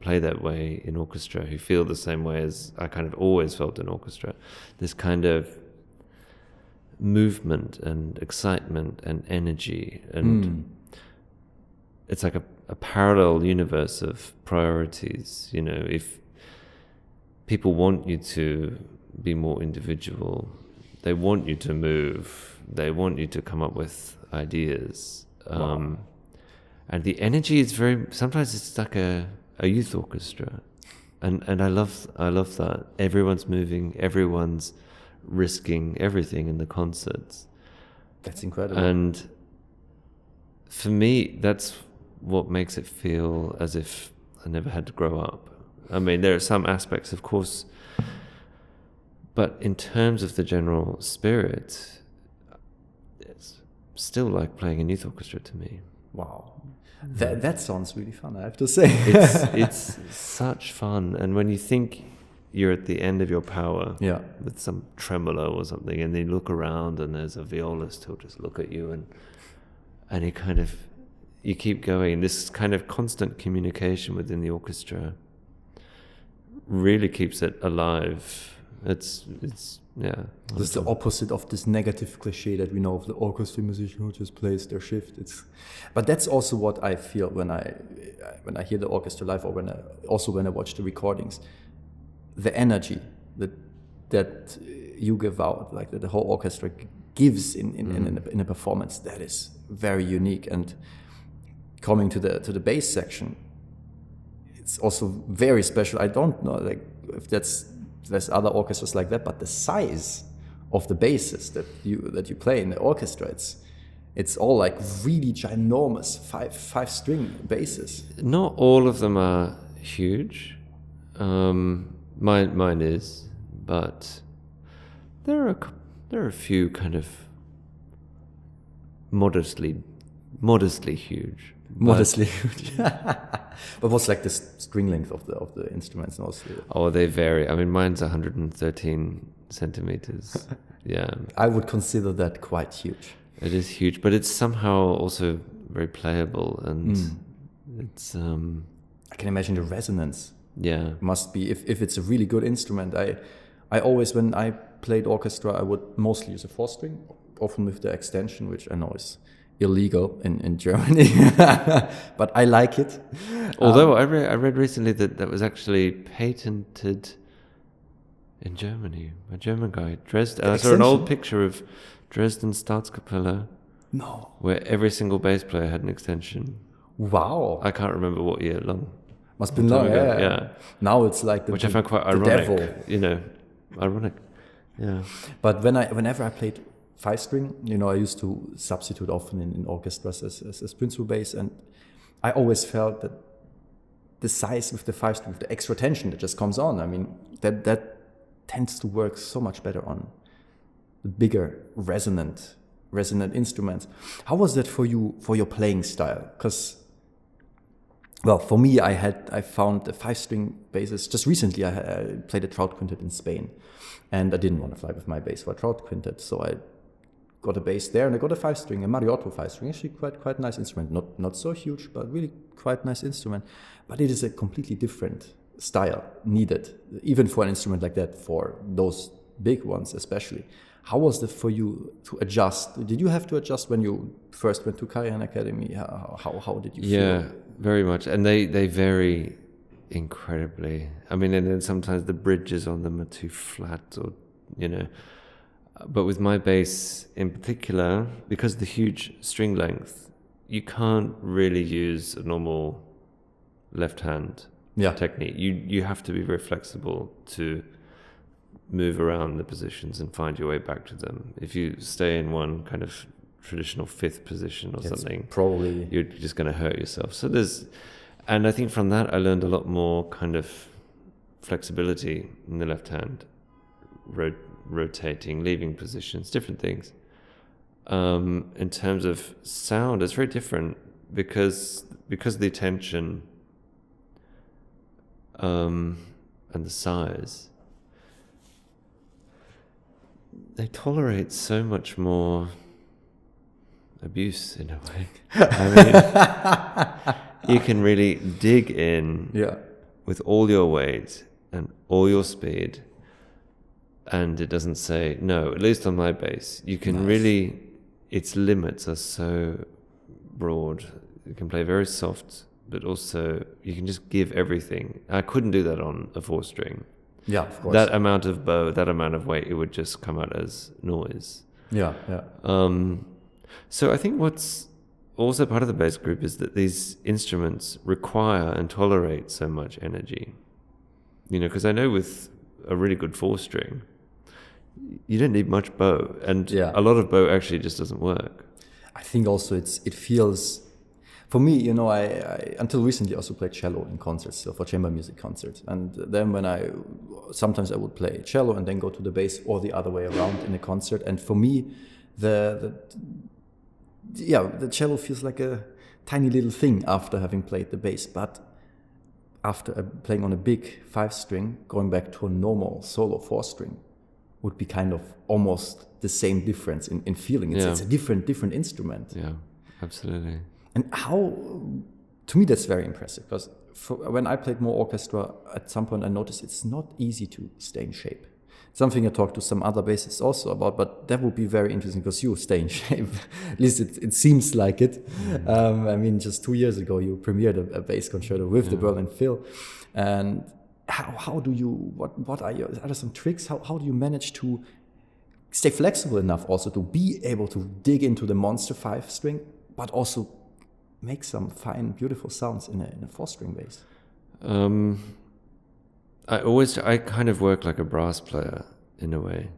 play that way in orchestra, who feel the same way as I kind of always felt in orchestra. This kind of movement and excitement and energy, and it's like a parallel universe of priorities. If people want you to be more individual, they want you to move, they want you to come up with ideas. Wow. And the energy is sometimes it's like a youth orchestra, and I love that everyone's moving, everyone's risking everything in the concerts. That's incredible. And for me, that's what makes it feel as if I never had to grow up. I mean, there are some aspects, of course, but in terms of the general spirit, it's still like playing a youth orchestra to me. Wow. That sounds really fun, I have to say. It's such fun. And when you think you're at the end of your power, with some tremolo or something, and then you look around and there's a violist who'll just look at you, and you keep going. This kind of constant communication within the orchestra really keeps it alive. It's This is the opposite of this negative cliche that we know of the orchestra musician who just plays their shift. But that's also what I feel when I hear the orchestra live, or when I watch the recordings. The energy that you give out, like that the whole orchestra gives in a performance, that is very unique. And coming to the bass section, it's also very special. I don't know, like if there's other orchestras like that, but the size of the basses that you play in the orchestra, it's all like really ginormous five string basses. Not all of them are huge. Mine is, but there are a few kind of modestly huge. Modestly huge. But what's like the string length of the instruments mostly? Oh, they vary. I mean, mine's 113 centimeters. Yeah. I would consider that quite huge. It is huge, but it's somehow also very playable, and it's I can imagine the resonance. Yeah. Must be if it's a really good instrument. I always, when I played orchestra, I would mostly use a 4-string, often with the extension, which I know is illegal in Germany, but I like it. Although I read recently that was actually patented in Germany. A German guy, Dresden. I saw an old picture of Dresden Staatskapelle. No. Where every single bass player had an extension. Wow. I can't remember what year. Must be long. Yeah. Now it's like which I found quite ironic. Devil. Ironic. Yeah. But whenever I played 5-string, I used to substitute often in orchestras as principal bass, and I always felt that the size with the 5-string, with the extra tension that just comes on, I mean, that tends to work so much better on the bigger resonant instruments. How was that for you, for your playing style? Because, well, for me, I found the 5-string basses. Just recently, I played a trout quintet in Spain, and I didn't want to fly with my bass for a trout quintet, so I got a bass there, and I got a 5-string, a Mariotto 5-string, actually quite nice instrument. Not so huge, but really quite nice instrument. But it is a completely different style needed, even for an instrument like that, for those big ones especially. How was that for you to adjust? Did you have to adjust when you first went to Karajan Academy? How did you feel? Yeah, very much. And they vary incredibly. I mean, and then sometimes the bridges on them are too flat, or But with my bass in particular, because of the huge string length, you can't really use a normal left hand technique. You have to be very flexible to move around the positions and find your way back to them. If you stay in one kind of traditional 5th position or something, probably you're just going to hurt yourself. So and I think from that I learned a lot more kind of flexibility in the left hand, rotating, leaving positions, different things. In terms of sound, it's very different because of the tension and the size. They tolerate so much more abuse in a way. I mean, you can really dig in with all your weight and all your speed, and it doesn't say no. At least on my bass, you can really. Its limits are so broad. You can play very soft, but also you can just give everything. I couldn't do that on a 4-string. Yeah, of course. That amount of bow, that amount of weight, it would just come out as noise. Yeah. So I think what's also part of the bass group is that these instruments require and tolerate so much energy. Because I know with a really good 4-string, you don't need much bow, and a lot of bow actually just doesn't work. I think also it feels. For me, I until recently also played cello in concerts, so for chamber music concerts. And then sometimes I would play cello and then go to the bass, or the other way around in a concert. And for me, the cello feels like a tiny little thing after having played the bass. But after playing on a big 5-string, going back to a normal solo 4-string would be kind of almost the same difference in feeling. It's a different instrument. Yeah, absolutely. And to me, that's very impressive, because when I played more orchestra, at some point I noticed it's not easy to stay in shape. Something I talked to some other bassists also about, but that would be very interesting because you stay in shape. At least it seems like it. I mean, just 2 years ago, you premiered a bass concerto with the Berlin Phil. And how do you, are there some tricks? How do you manage to stay flexible enough also to be able to dig into the monster 5-string, but also make some fine, beautiful sounds in a 4-string bass? I kind of work like a brass player in a way.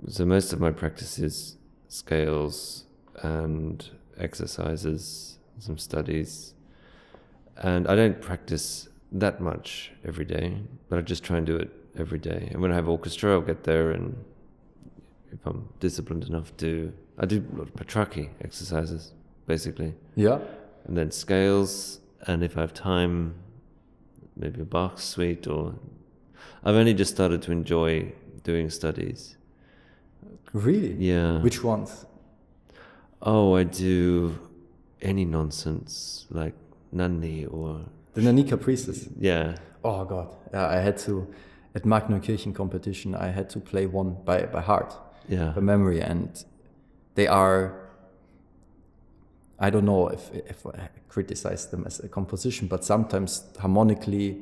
So most of my practice is scales and exercises, some studies. And I don't practice that much every day, but I just try and do it every day. And when I have orchestra, I'll get there, and if I'm disciplined enough I do a lot of Pedagogy exercises, basically. Yeah. And then scales, and if I have time, maybe a Bach suite, or I've only just started to enjoy doing studies. Really? Yeah. Which ones? Oh, I do any nonsense, like Nanni or... The Nanni Caprices. Yeah. Oh God. Yeah, I had to, at Magnetkirchen competition, I had to play one by heart, by memory, and they are, I don't know if I criticize them as a composition, but sometimes harmonically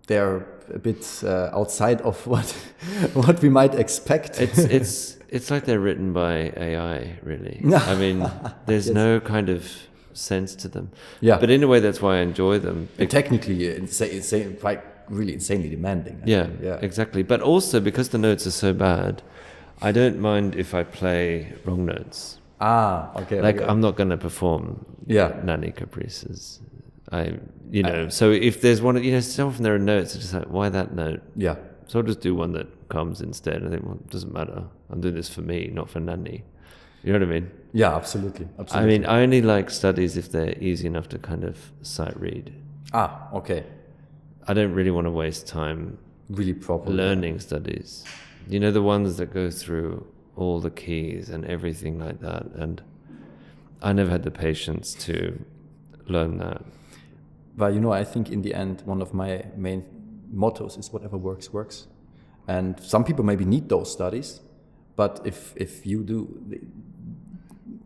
they're a bit outside of what we might expect. It's like they're written by AI, really. I mean, there's no kind of sense to them. Yeah. But in a way, that's why I enjoy them. And technically, it's quite really insanely demanding. Yeah, exactly. But also, because the notes are so bad, I don't mind if I play wrong notes. Okay. Like, I'm not going to perform Nanni Caprices. So if there's one, so often there are notes, it's just like, why that note? Yeah. So I'll just do one that comes instead. I think, well, it doesn't matter. I'm doing this for me, not for Nanni. You know what I mean? Yeah, absolutely. I mean, I only like studies if they're easy enough to kind of sight read. Okay. I don't really want to waste time really properly learning studies. You know, the ones that go through all the keys and everything like that. And I never had the patience to learn that. But, I think in the end, one of my main mottos is whatever works, works. And some people maybe need those studies, but if you do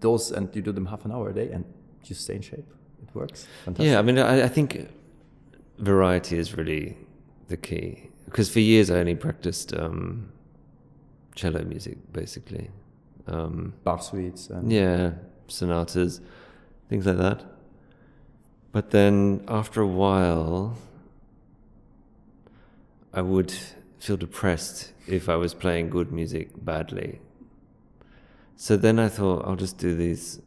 those and you do them half an hour a day and you stay in shape, it works. Fantastic. Yeah, I mean, I think variety is really the key. Because for years I only practiced cello music, basically. Bach suites. Sonatas, things like that. But then after a while, I would feel depressed if I was playing good music badly. So then I thought, I'll just do these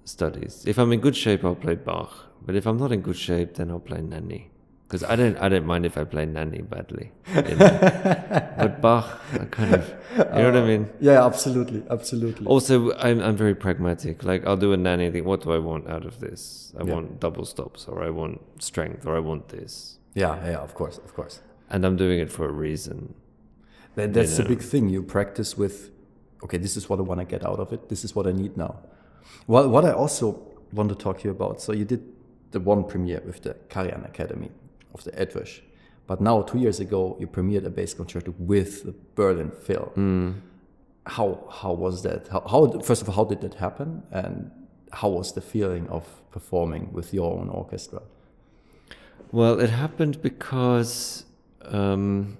studies. If I'm in good shape, I'll play Bach. But if I'm not in good shape, then I'll play Nanni. Because I don't mind if I play Nanni badly. But Bach, I kind of, you know what I mean? Yeah, absolutely. Also, I'm very pragmatic. Like, I'll do a Nanni and think, what do I want out of this? I want double stops, or I want strength, or I want this. Yeah, of course. And I'm doing it for a reason. That's the big thing. You practice with, okay, this is what I want to get out of it. This is what I need now. Well, what I also want to talk to you about, so you did the one premiere with the Karajan Academy of the Edwish. But now, 2 years ago, you premiered a bass concerto with the Berlin Phil. How was that? How first of all, how did that happen? And how was the feeling of performing with your own orchestra? Well, it happened because Gerald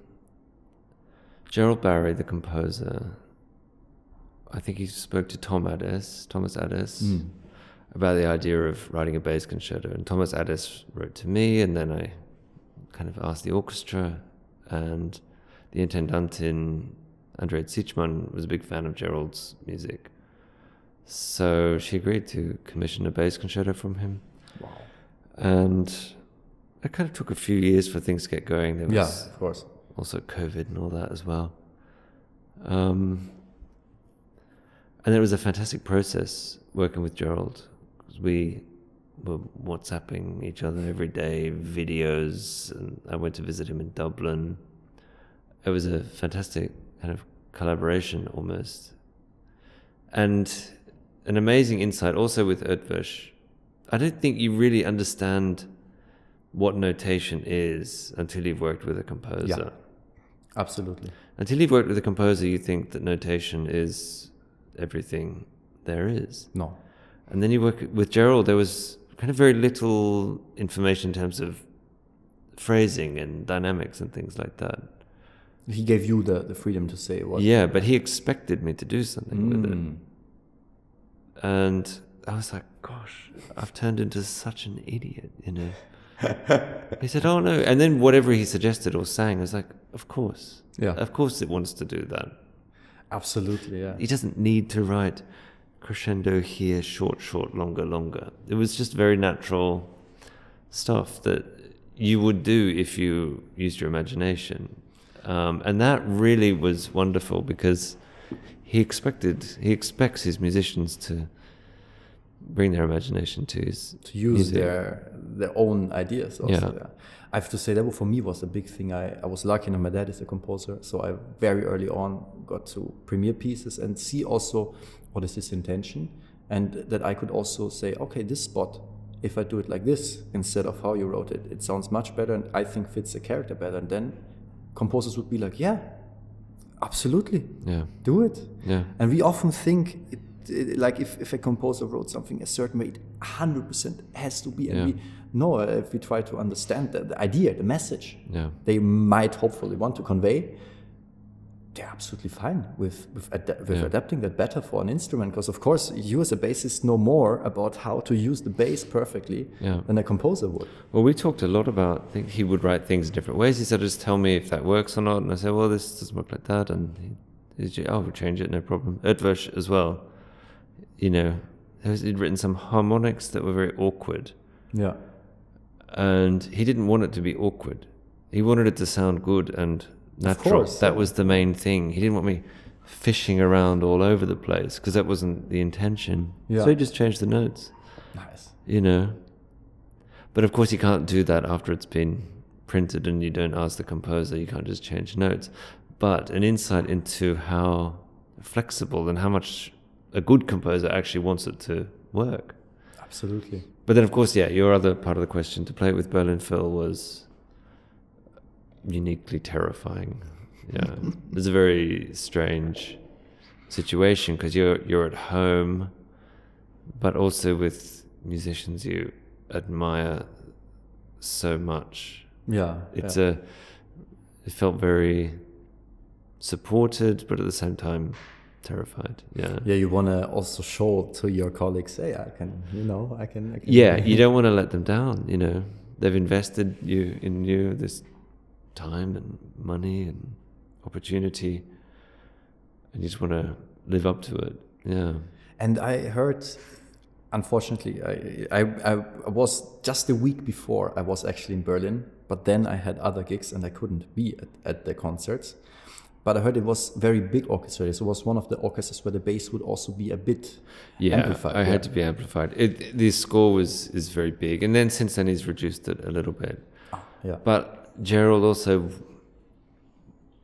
Barry, the composer, I think he spoke to Thomas Addis, about the idea of writing a bass concerto. And Thomas Addis wrote to me, and then I kind of asked the orchestra, and the Intendantin, Andrea Zichmann, was a big fan of Gerald's music. So she agreed to commission a bass concerto from him. Wow. And it kind of took a few years for things to get going. There was of course. Also COVID and all that as well. And it was a fantastic process working with Gerald. We were WhatsApping each other every day, videos, and I went to visit him in Dublin. It was a fantastic kind of collaboration almost. And an amazing insight also with Edwish. I don't think you really understand what notation is until you've worked with a composer. Yeah, absolutely. Until you've worked with a composer, you think that notation is everything there is. No. And then you work with Gerald, there was kind of very little information in terms of phrasing and dynamics and things like that. He gave you the freedom to say what. Yeah, but he expected me to do something with it. And I was like, gosh, I've turned into such an idiot, He said, "Oh no!" And then whatever he suggested or sang, I was like, "Of course, Yeah. of course, it wants to do that. Absolutely, yeah. He doesn't need to write crescendo here, short, short, longer, longer. It was just very natural stuff that you would do if you used your imagination, and that really was wonderful because he expects his musicians to bring their imagination to his To use music. their own ideas also. Yeah. Yeah. I have to say that for me was a big thing. I was lucky enough, my dad is a composer, so I very early on got to premiere pieces and see also what is his intention, and that I could also say, okay, this spot, if I do it like this instead of how you wrote it, it sounds much better and I think fits the character better. And then composers would be like, yeah, absolutely, Yeah, do it. yeah, And we often think, like if a composer wrote something a certain way, it 100% has to be. And Yeah. if we try to understand the idea, the message yeah, they might hopefully want to convey, they're absolutely fine with Yeah. adapting that better for an instrument. Because of course, you as a bassist know more about how to use the bass perfectly Yeah. than a composer would. Well, we talked a lot about, I think he would write things in different ways. He said, just tell me if that works or not. And I said, well, this doesn't work like that. And he'd say, oh, we'll change it, no problem. Erdvös as well. He'd written some harmonics that were very awkward. Yeah. And he didn't want it to be awkward. He wanted it to sound good and natural. course, That yeah. was the main thing. He didn't want me fishing around all over the place because that wasn't the intention. Yeah. So he just changed the notes. Nice. But of course you can't do that after it's been printed and you don't ask the composer, you can't just change notes. But an insight into how flexible and how much a good composer actually wants it to work. Absolutely. But then of course, your other part of the question, to play it with Berlin Phil was uniquely terrifying. Yeah. It's a very strange situation because you're at home, but also with musicians you admire so much. Yeah. It felt very supported, but at the same time terrified. Yeah. Yeah, you want to also show to your colleagues, hey, I can. Yeah, you don't want to let them down. They've invested in you this time and money and opportunity, and you just want to live up to it. Yeah. And I heard, unfortunately, I was just a week before I was actually in Berlin, but then I had other gigs and I couldn't be at the concerts. But I heard it was very big orchestra. So it was one of the orchestras where the bass would also be a bit amplified. I had to be amplified. The score is very big, and then since then he's reduced it a little bit. Yeah. But Gerald also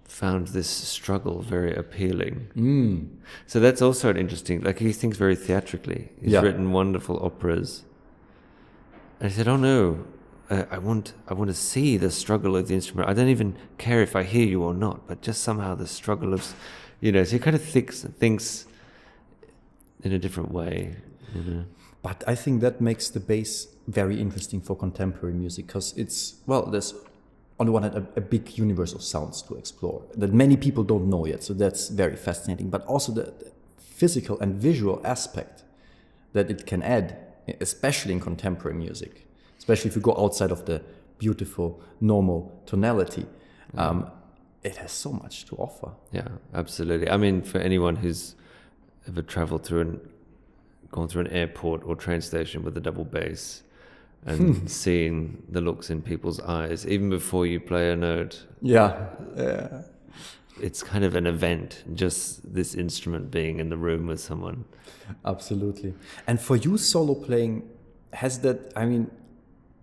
found this struggle very appealing. So that's also an interesting. Like he thinks very theatrically. He's written wonderful operas. And I said, "Oh no, I want to see the struggle of the instrument. I don't even care if I hear you or not, but just somehow the struggle of, So he kind of thinks in a different way. But I think that makes the bass very interesting for contemporary music because there's on the one hand a big universe of sounds to explore that many people don't know yet. So that's very fascinating. But also the physical and visual aspect that it can add, especially in contemporary music. Especially if you go outside of the beautiful, normal tonality, it has so much to offer. Yeah, absolutely. I mean, for anyone who's ever traveled gone through an airport or train station with a double bass and seen the looks in people's eyes, even before you play a note. Yeah. It's kind of an event, just this instrument being in the room with someone. Absolutely. And for you, solo playing,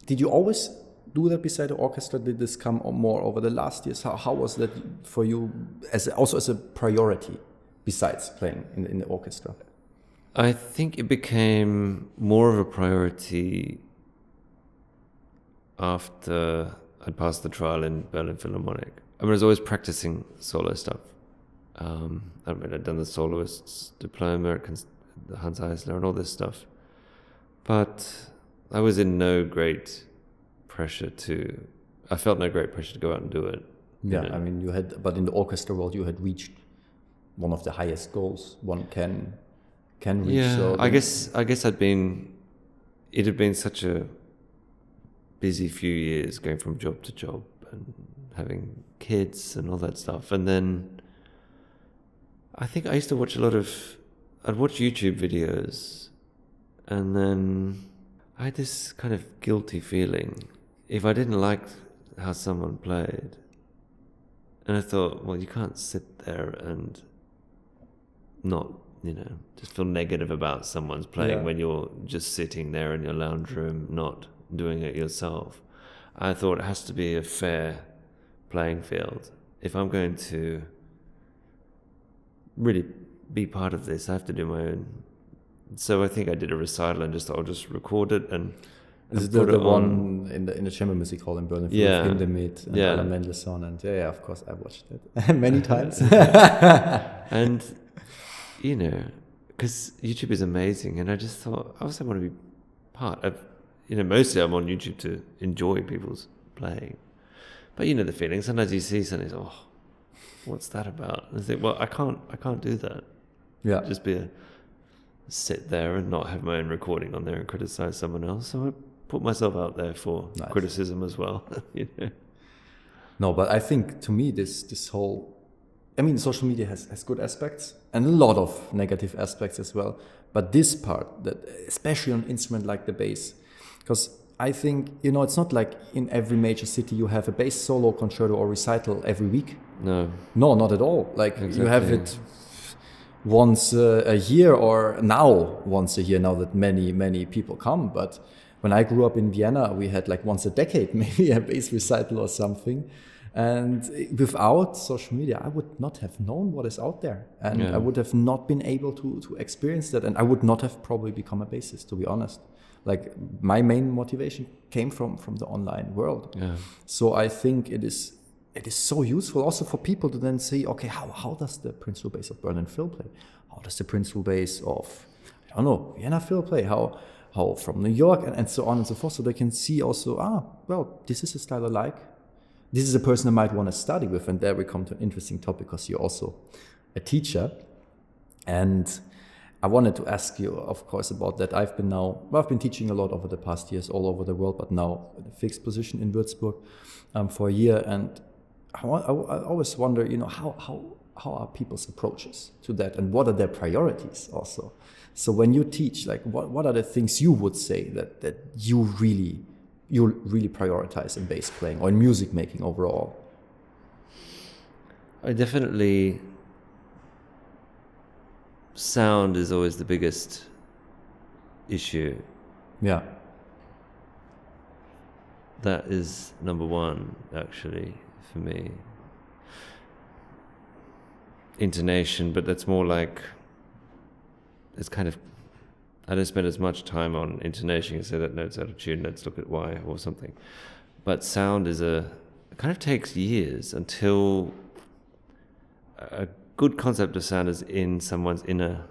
did you always do that beside the orchestra? Did this come more over the last years? How was that for you, as a priority, besides playing in the orchestra? I think it became more of a priority after I'd passed the trial in Berlin Philharmonic. I was always practicing solo stuff. I'd done the soloist's diploma, the Hans Eisler and all this stuff. But I was in no great pressure I felt no great pressure to go out and do it. Yeah, but in the orchestra world, you had reached one of the highest goals one can reach. Yeah, so I guess it had been such a busy few years going from job to job and having kids and all that stuff. And then I think I used to watch I'd watch YouTube videos, and then I had this kind of guilty feeling if I didn't like how someone played. And I thought, well, you can't sit there and not, just feel negative about someone's playing when you're just sitting there in your lounge room, not doing it yourself. I thought it has to be a fair playing field. If I'm going to really be part of this, I have to do my own. So I think I did a recital and I'll just record it and This is the one in the Chamber Music Hall in Berlin, Yeah. with Hindemith and Yeah. Alan Mendelssohn, and of course I watched it many times. And, because YouTube is amazing, and I just thought, I also want to be part of, mostly I'm on YouTube to enjoy people's playing. But the feeling, sometimes you see something, what's that about? And I think, well, I can't do that. Yeah. Just sit there and not have my own recording on there and criticize someone else. So I put myself out there for criticism as well. No, but I think to me this whole, social media has good aspects and a lot of negative aspects as well. But this part, that especially on an instrument like the bass, because I think, it's not like in every major city you have a bass solo, concerto or recital every week. No, not at all. Like Exactly. you have it once a year, or now once a year, now that many people come. But when I grew up in Vienna, we had like once a decade maybe a bass recital or something. And without social media, I would not have known what is out there, and I would have not been able to experience that, and I would not have probably become a bassist, to be honest. Like my main motivation came from the online world. Yeah. So I think it is so useful also for people to then see, okay, how does the principal bass of Berlin Phil play? How does the principal bass of, I don't know, Vienna Phil play? How from New York, and so on and so forth. So they can see also, well, this is a style I like. This is a person I might want to study with. And there we come to an interesting topic, because you're also a teacher. And I wanted to ask you, of course, about that. I've been teaching a lot over the past years all over the world, but now in a fixed position in Würzburg for a year. And I always wonder, how are people's approaches to that, and what are their priorities also? So when you teach, like what are the things you would say that you really prioritize in bass playing or in music making overall? I definitely, sound is always the biggest issue. Yeah. That is number one, actually, for me. Intonation, but that's more like, it's kind of, I don't spend as much time on intonation and say that note's out of tune, let's look at why or something. But sound is it kind of takes years until a good concept of sound is in someone's inner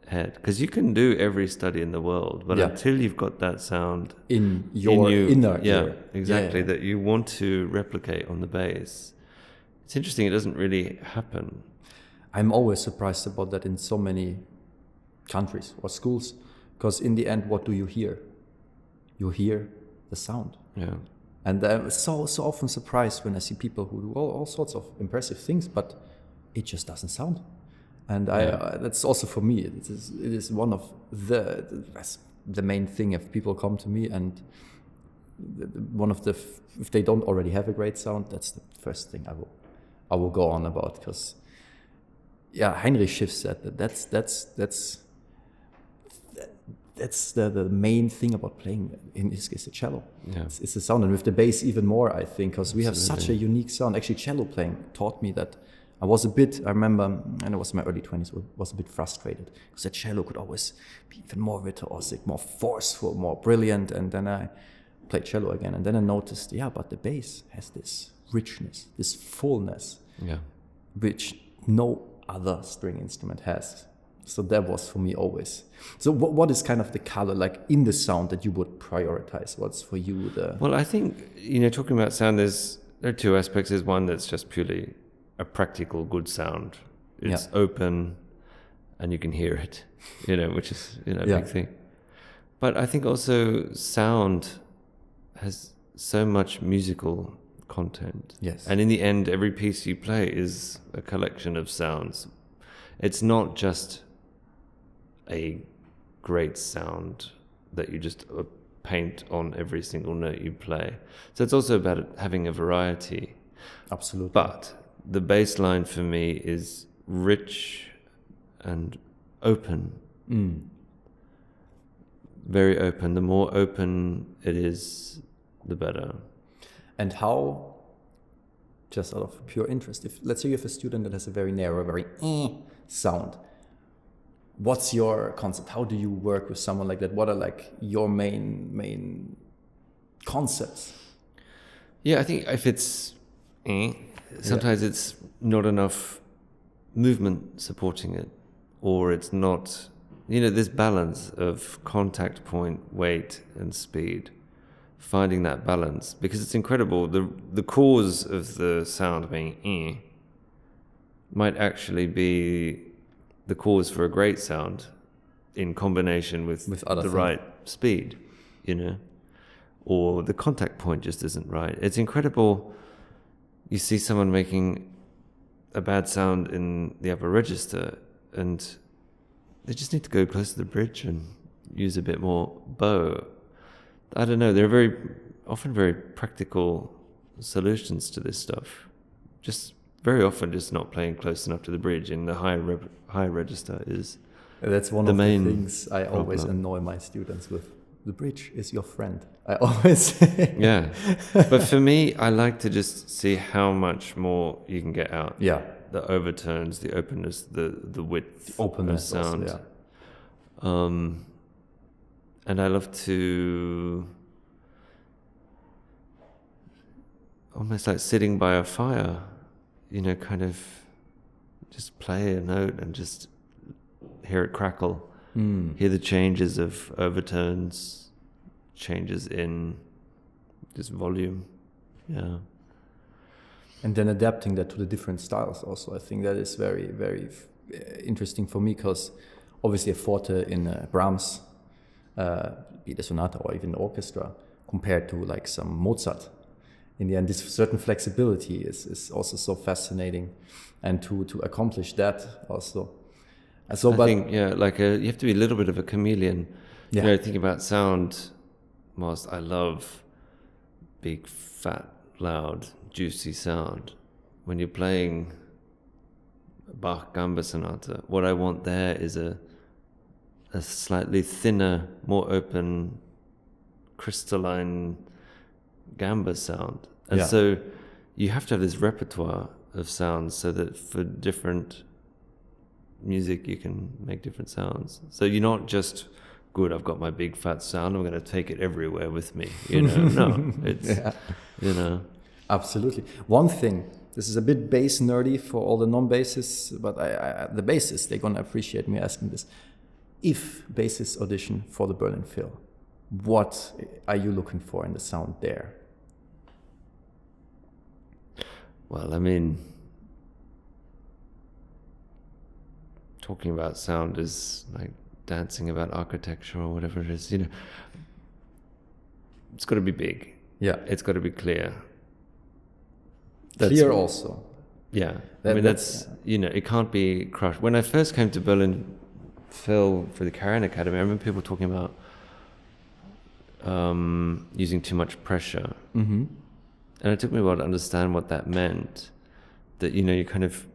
head. Because you can do every study in the world, but until you've got that sound in your inner ear. Exactly, that you want to replicate on the bass. It's interesting, it doesn't really happen. I'm always surprised about that in so many countries or schools, because in the end, what do you hear? You hear the sound. Yeah. And I'm so often surprised when I see people who do all sorts of impressive things, but it just doesn't sound. And that's also for me. It is one of the main thing. If people come to me, and if they don't already have a great sound, that's the first thing I will go on about, because Heinrich Schiff said that's the main thing about playing, in this case, the cello. Yeah. It's the sound, and with the bass even more, I think, because we have such a unique sound. Actually, cello playing taught me that. I remember, and I was in my early 20s, was a bit frustrated, because the cello could always be even more virtuosic, more forceful, more brilliant, and then I played cello again, and then I noticed, but the bass has this richness, this fullness, which no other string instrument has. So that was for me always. So what is kind of the color, like in the sound, that you would prioritize? What's for you the... Well, I think, talking about sound, there are two aspects. There's one that's just purely a practical good sound. It's open and you can hear it, which is, a big thing. But I think also sound has so much musical content. Yes. And in the end, every piece you play is a collection of sounds. It's not just a great sound that you just paint on every single note you play. So it's also about having a variety. Absolutely. But the bass line for me is rich and open. Very open. The more open it is, the better. And how, just out of pure interest, if let's say you have a student that has a very narrow, very sound, what's your concept? How do you work with someone like that? What are like your main concepts? Yeah, I think if it's sometimes it's not enough movement supporting it, or it's not, this balance of contact point, weight, and speed. Finding that balance, because it's incredible. The cause of the sound being might actually be the cause for a great sound in combination with other the things. right speed, or the contact point just isn't right. It's incredible. You see someone making a bad sound in the upper register and they just need to go close to the bridge and use a bit more bow. I don't know, there are often very practical solutions to this stuff. Just very often just not playing close enough to the bridge in the high register is That's one of the things I always annoy my students with. The bridge is your friend. I always say. Yeah. But for me, I like to just see how much more you can get out. Yeah. The overtones, the openness, the width, the openness of sound. Also, yeah. And I love to almost like sitting by a fire, kind of just play a note and just hear it crackle. Hear the changes of overtones, changes in just volume. Yeah. And then adapting that to the different styles also. I think that is very, very interesting for me, because obviously a forte in Brahms, be it a sonata or even orchestra, compared to like some Mozart. In the end, this certain flexibility is also so fascinating, and to accomplish that also. So, I think, you have to be a little bit of a chameleon. Yeah. Think about sound. Whilst I love big, fat, loud, juicy sound, when you're playing Bach Gamba Sonata, what I want there is a slightly thinner, more open, crystalline gamba sound. And so you have to have this repertoire of sounds so that for different music you can make different sounds. So you're not just, good, I've got my big fat sound, I'm going to take it everywhere with me. No, it's, Absolutely. One thing, this is a bit bass nerdy for all the non-bassists, but the bassists, they're going to appreciate me asking this. If bassists audition for the Berlin Phil, what are you looking for in the sound there? Well, I mean, talking about sound is like dancing about architecture or whatever it is, it's got to be big. Yeah. It's got to be clear. Clear also. Yeah. That's it can't be crushed. When I first came to Berlin Phil for the Karajan Academy, I remember people talking about using too much pressure. Mm-hmm. And it took me a while to understand what that meant. That, you kind of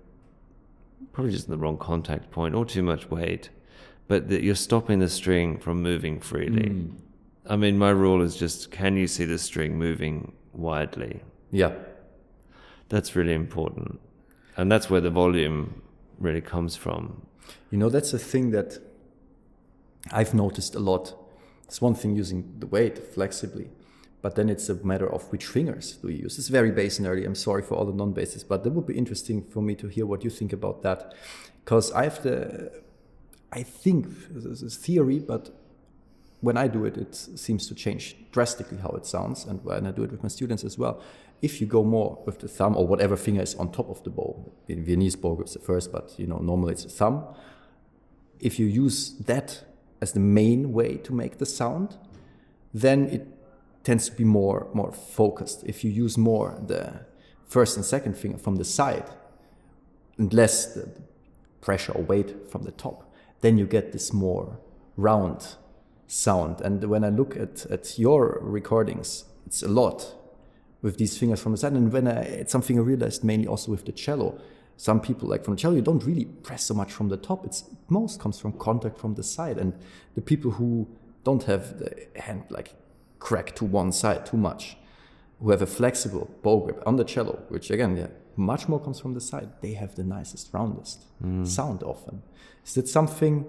probably just in the wrong contact point or too much weight, but that you're stopping the string from moving freely. I mean, my rule is just, can you see the string moving widely? Yeah. That's really important. And that's where the volume really comes from. That's a thing that I've noticed a lot. It's one thing using the weight flexibly, but then it's a matter of which fingers do you use. It's very bass nerdy. I'm sorry for all the non-bassists, but that would be interesting for me to hear what you think about that. Because I think this is theory, but when I do it, it seems to change drastically how it sounds. And when I do it with my students as well, if you go more with the thumb or whatever finger is on top of the bow, in Viennese bow grip's the first, but normally it's the thumb. If you use that as the main way to make the sound, then it tends to be more focused. If you use more the first and second finger from the side and less the pressure or weight from the top, then you get this more round sound. And when I look at your recordings, it's a lot with these fingers from the side. And it's something I realized mainly also with the cello. Some people, like from the cello, you don't really press so much from the top. Most comes from contact from the side. And the people who don't have the hand like crack to one side too much, who have a flexible bow grip on the cello, which again, much more comes from the side, they have the nicest, roundest sound often. Is that something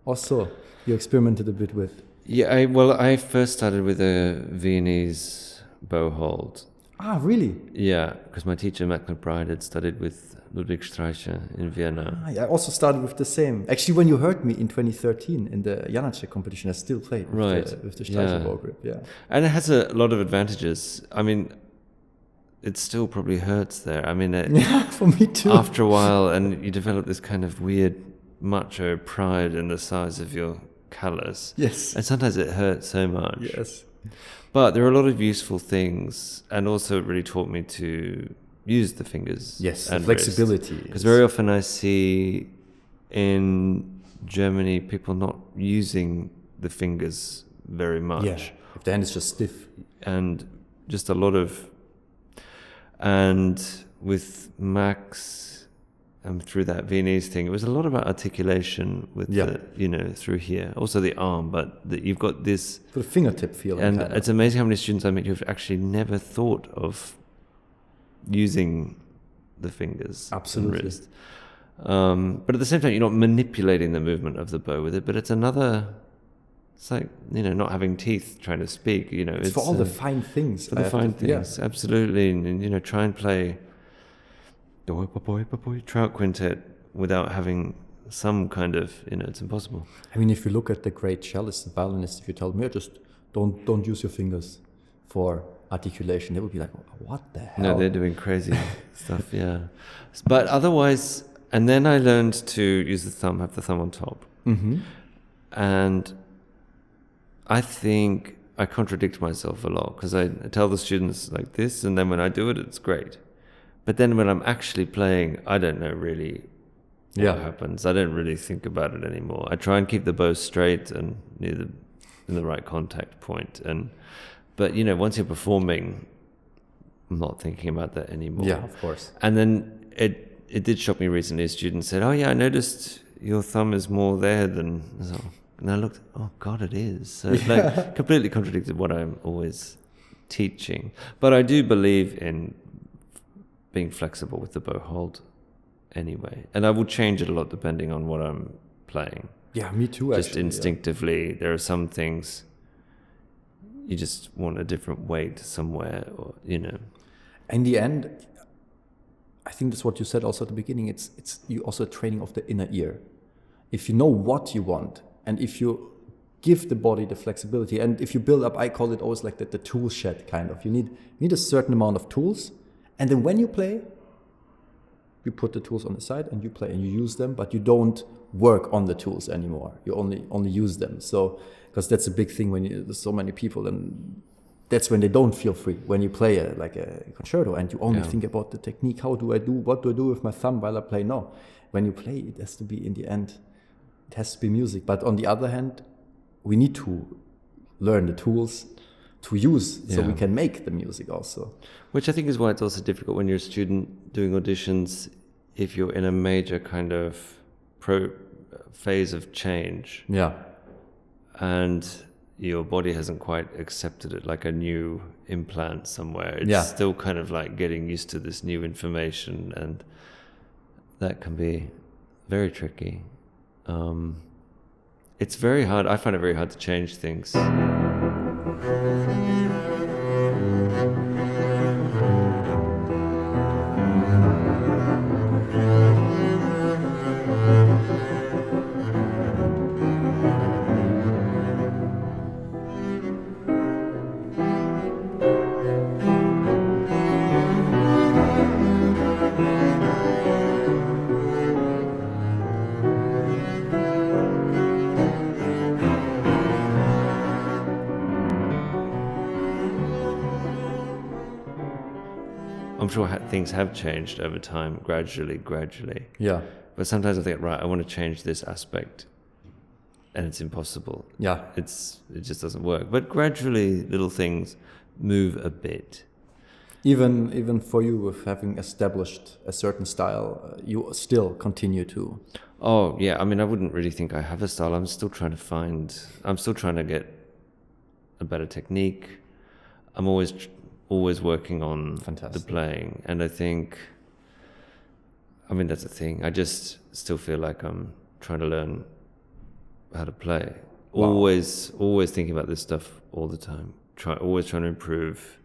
also you experimented a bit with? Yeah, I first started with a Viennese bow hold. Ah, really? Yeah, because my teacher, Matt McBride, had studied with Ludwig Streicher in Vienna. I also started with the same. Actually, when you heard me in 2013 in the Janacek competition, I still played with the Streicher bow grip. Yeah, and it has a lot of advantages. I mean, it still probably hurts there. I mean, for me too. After a while, and you develop this kind of weird macho pride in the size of your callus. Yes. And sometimes it hurts so much. Yes. But there are a lot of useful things, and also it really taught me to use the fingers. Yes, and flexibility. Because very often I see in Germany people not using the fingers very much. Yeah, if the hand is just stiff. And just a lot of... And with Max... through that Viennese thing, it was a lot about articulation with the, through here. Also the arm, but you've got this... The fingertip feeling. And it's amazing how many students I meet who've actually never thought of using the fingers. Absolutely. And wrist. But at the same time, you're not manipulating the movement of the bow with it, but it's another... It's like, not having teeth trying to speak, It's for all the fine things. For the fine things, absolutely. And, try and play... trout quintet without having some kind of, it's impossible. I mean, if you look at the great cellists and violinists, if you tell me, just don't use your fingers for articulation, they would be like, what the hell? No, they're doing crazy stuff, yeah. But otherwise, and then I learned to use the thumb, have the thumb on top. Mm-hmm. And I think I contradict myself a lot because I tell the students like this, and then when I do it, it's great. But then when I'm actually playing, I don't know really what happens. I don't really think about it anymore. I try and keep the bow straight and in the right contact point. But once you're performing, I'm not thinking about that anymore. Yeah, of course. And then it did shock me recently. A student said, "Oh yeah, I noticed your thumb is more there than." And I looked, oh God, it is. So like completely contradicted what I'm always teaching. But I do believe in being flexible with the bow hold anyway. And I will change it a lot depending on what I'm playing. Yeah, me too, just actually. Just instinctively, there are some things you just want a different weight somewhere, or, In the end, I think that's what you said also at the beginning. It's you also a training of the inner ear. If you know what you want, and if you give the body the flexibility, and if you build up, I call it always like the tool shed kind of. You need a certain amount of tools. And then when you play, you put the tools on the side and you play and you use them, but you don't work on the tools anymore. You only use them. So, because that's a big thing when there's so many people, and that's when they don't feel free. When you play a concerto and you only think about the technique, what do I do with my thumb while I play? No, when you play, it has to be, in the end, it has to be music. But on the other hand, we need to learn the tools to use so we can make the music also. Which I think is why it's also difficult when you're a student doing auditions, if you're in a major kind of phase of change. Yeah. And your body hasn't quite accepted it, like a new implant somewhere. It's still kind of like getting used to this new information, and that can be very tricky. It's very hard. I find it very hard to change things. sure things have changed over time, gradually. Yeah. But sometimes I think, right, I want to change this aspect, and it's impossible. Yeah. It just doesn't work. But gradually, little things move a bit. Even for you, with having established a certain style, you still continue to. Oh yeah, I mean, I wouldn't really think I have a style. I'm still trying to get a better technique. I'm always working on Fantastic. the playing, and I think, I mean, that's a thing. I just still feel like I'm trying to learn how to play. Wow. Always thinking about this stuff all the time. Always trying to improve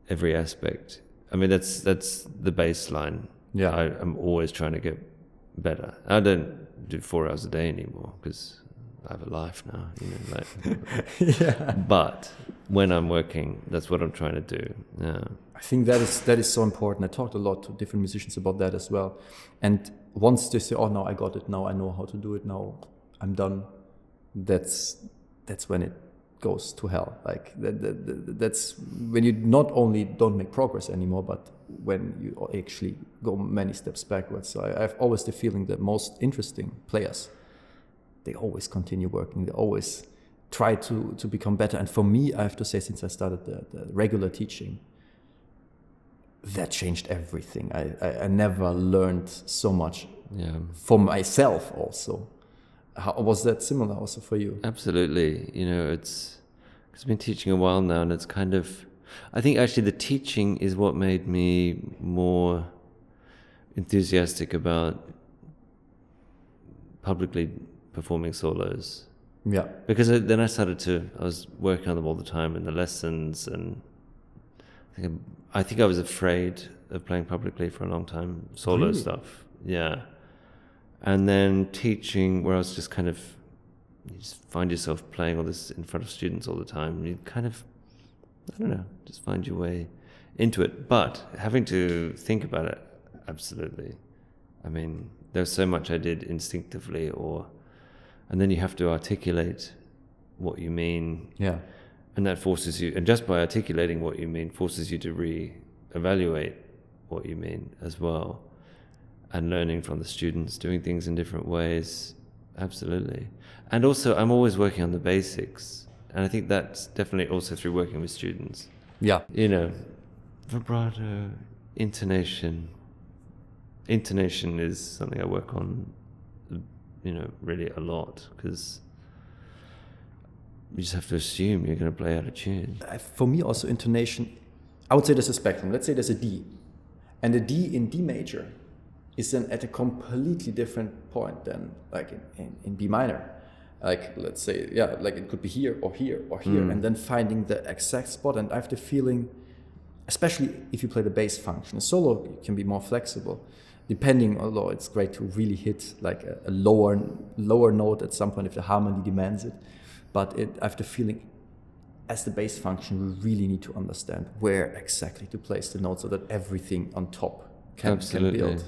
every aspect. I mean, that's the baseline. Yeah. I'm always trying to get better. I don't do 4 hours a day anymore because I have a life now, Yeah. But when I'm working, that's what I'm trying to do. Yeah. I think that is so important. I talked a lot to different musicians about that as well. And once they say, "Oh, now I got it. Now I know how to do it. Now I'm done," that's when it goes to hell. Like that's when you not only don't make progress anymore, but when you actually go many steps backwards. So I have always the feeling that most interesting players, they always continue working. They always try to become better. And for me, I have to say, since I started the regular teaching, that changed everything. I never learned so much for myself also. How was that similar also for you? Absolutely. It's because I've been teaching a while now, and it's kind of, I think actually the teaching is what made me more enthusiastic about publicly performing solos. Yeah. Because then I was working on them all the time in the lessons, and I think I was afraid of playing publicly for a long time, solo Really? stuff. Yeah. And then teaching, where I was just kind of, you just find yourself playing all this in front of students all the time. You kind of, I don't know, just find your way into it. But having to think about it, absolutely. I mean, there's so much I did instinctively, and then you have to articulate what you mean. Yeah. And that forces you, and just by articulating what you mean, forces you to re-evaluate what you mean as well. And learning from the students, doing things in different ways, absolutely. And also, I'm always working on the basics, and I think that's definitely also through working with students. Yeah. Vibrato, intonation. Intonation is something I work on, really a lot, because you just have to assume you're going to play out of tune. For me, also intonation, I would say there's a spectrum. Let's say there's a D, and the D in D major is then at a completely different point than like in B minor. Like, let's say, like it could be here or here or here, and then finding the exact spot. And I have the feeling, especially if you play the bass function, a solo can be more flexible, depending, although it's great to really hit like a lower note at some point if the harmony demands it. But I have the feeling, as the bass function, we really need to understand where exactly to place the note so that everything on top can build.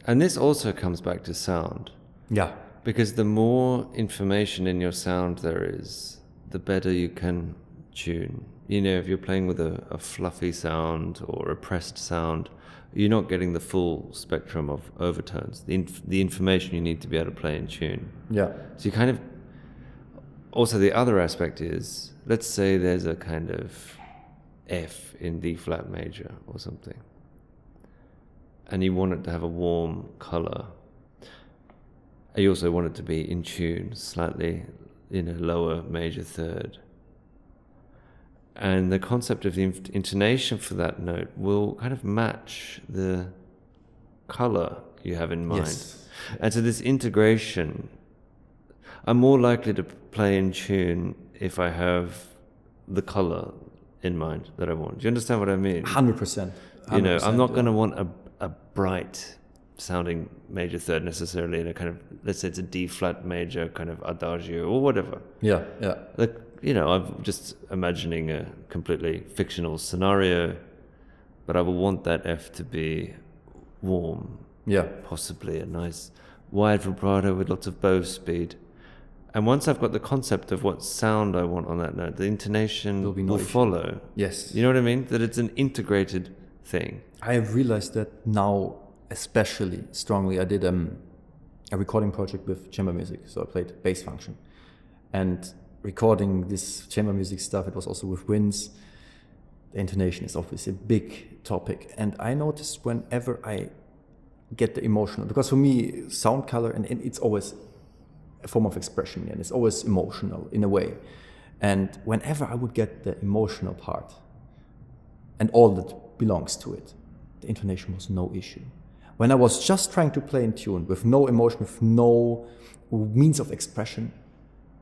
And this also comes back to sound. Yeah. Because the more information in your sound there is, the better you can tune. If you're playing with a fluffy sound or a pressed sound, you're not getting the full spectrum of overtones, the information you need to be able to play in tune. Yeah. So you kind of... Also, the other aspect is, let's say there's a kind of F in D flat major or something, and you want it to have a warm color. You also want it to be in tune, slightly in a lower major third. And the concept of the intonation for that note will kind of match the color you have in mind. Yes. And so this integration, I'm more likely to play in tune if I have the color in mind that I want. Do you understand what I mean? 100%. I'm not going to want a bright sounding major third necessarily in a kind of, let's say it's a D flat major kind of adagio or whatever. Yeah. Like, I'm just imagining a completely fictional scenario, but I will want that F to be warm. Yeah. Possibly a nice wide vibrato with lots of bow speed. And once I've got the concept of what sound I want on that note, the intonation will follow. Yes. You know what I mean? That it's an integrated thing. I have realized that now, especially strongly. I did a recording project with chamber music, so I played bass function. And recording this chamber music stuff, it was also with winds. The intonation is obviously a big topic. And I noticed whenever I get the emotional, because for me, sound color, and it's always a form of expression, and it's always emotional in a way. And whenever I would get the emotional part and all that belongs to it, the intonation was no issue. When I was just trying to play in tune with no emotion, with no means of expression,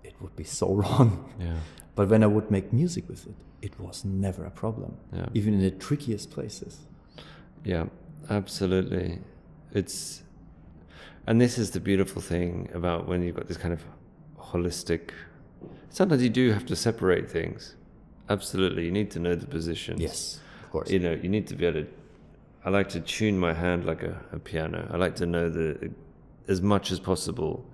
it would be so wrong. Yeah. But when I would make music with it, it was never a problem, even in the trickiest places. Yeah, absolutely. And this is the beautiful thing about when you've got this kind of holistic, sometimes you do have to separate things. Absolutely. You need to know the positions. Yes, of course. You need to be able to, I like to tune my hand like a piano. I like to know as much as possible,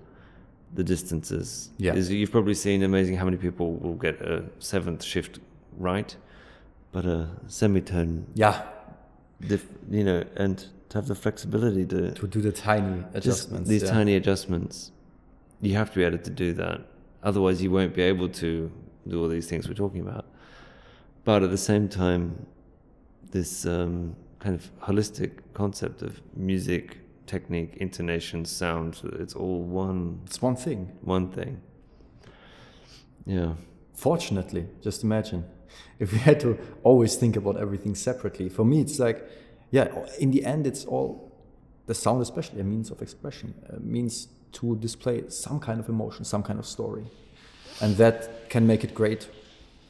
the distances. Yeah. You've probably seen amazing how many people will get a seventh shift right, but a semitone. Yeah. And to have the flexibility to do the tiny adjustments. These tiny adjustments. You have to be able to do that. Otherwise, you won't be able to do all these things we're talking about. But at the same time, this kind of holistic concept of music, technique, intonation, sound, it's all one. It's one thing. One thing. Yeah. Fortunately, just imagine if we had to always think about everything separately. For me, it's like, in the end, it's all the sound, especially a means of expression, a means to display some kind of emotion, some kind of story, and that can make it great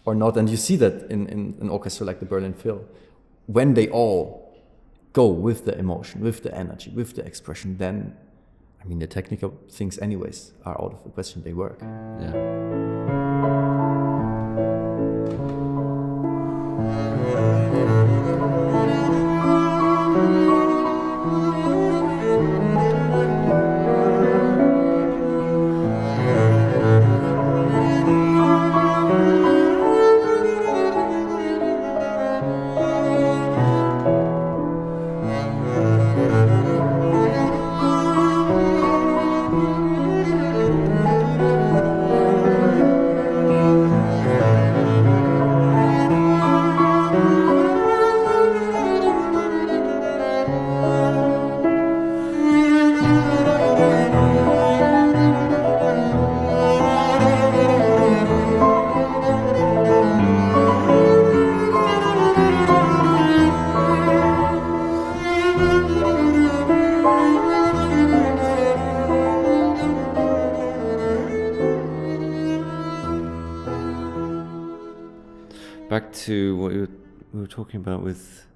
or not. And you see that in an orchestra like the Berlin Phil, when they all go with the emotion, with the energy, with the expression, then, I mean, the technical things anyways are out of the question, they work. Yeah. Back to what we were talking about with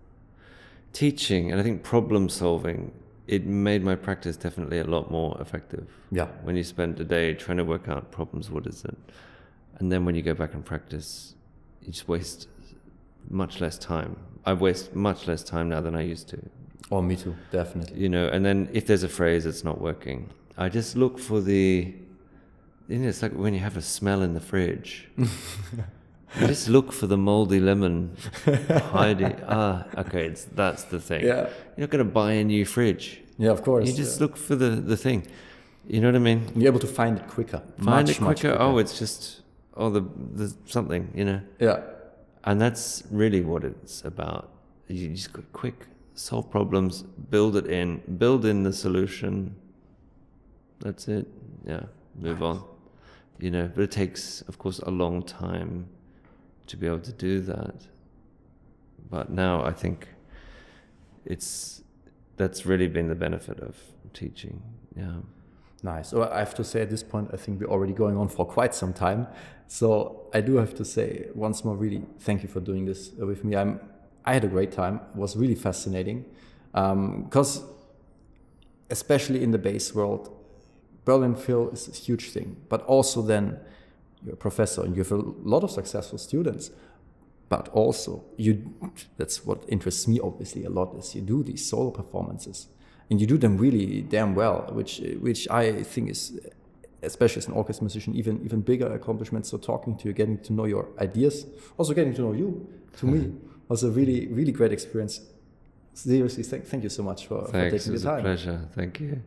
teaching, and I think problem solving, it made my practice definitely a lot more effective. Yeah. When you spend a day trying to work out problems, what is it? And then when you go back and practice, you just waste much less time. I waste much less time now than I used to. Oh, me too, definitely. And then if there's a phrase that's not working, I just look for it's like when you have a smell in the fridge. You just look for the moldy lemon hiding. Okay, that's the thing. Yeah. You're not going to buy a new fridge. Yeah, of course. You just look for the thing. You know what I mean? You're able to find it quicker. Find it quicker. Oh, it's just, the something, Yeah. And that's really what it's about. You just go quick, solve problems, build in the solution. That's it. Yeah, move on. But it takes, of course, a long time to be able to do that. But now I think that's really been the benefit of teaching. Yeah. Nice. So I have to say at this point, I think we're already going on for quite some time. So I do have to say once more, really, thank you for doing this with me. I had a great time. It was really fascinating. Because especially in the bass world, Berlin Phil is a huge thing. But also then you're a professor and you have a lot of successful students. But also, that's what interests me obviously a lot, is you do these solo performances. And you do them really damn well, which I think is, especially as an orchestra musician, even bigger accomplishment. So talking to you, getting to know your ideas, also getting to know you, to me, was a really, really great experience. seriously, thank you so much for Thanks, taking it was the time. a pleasure. Thank you.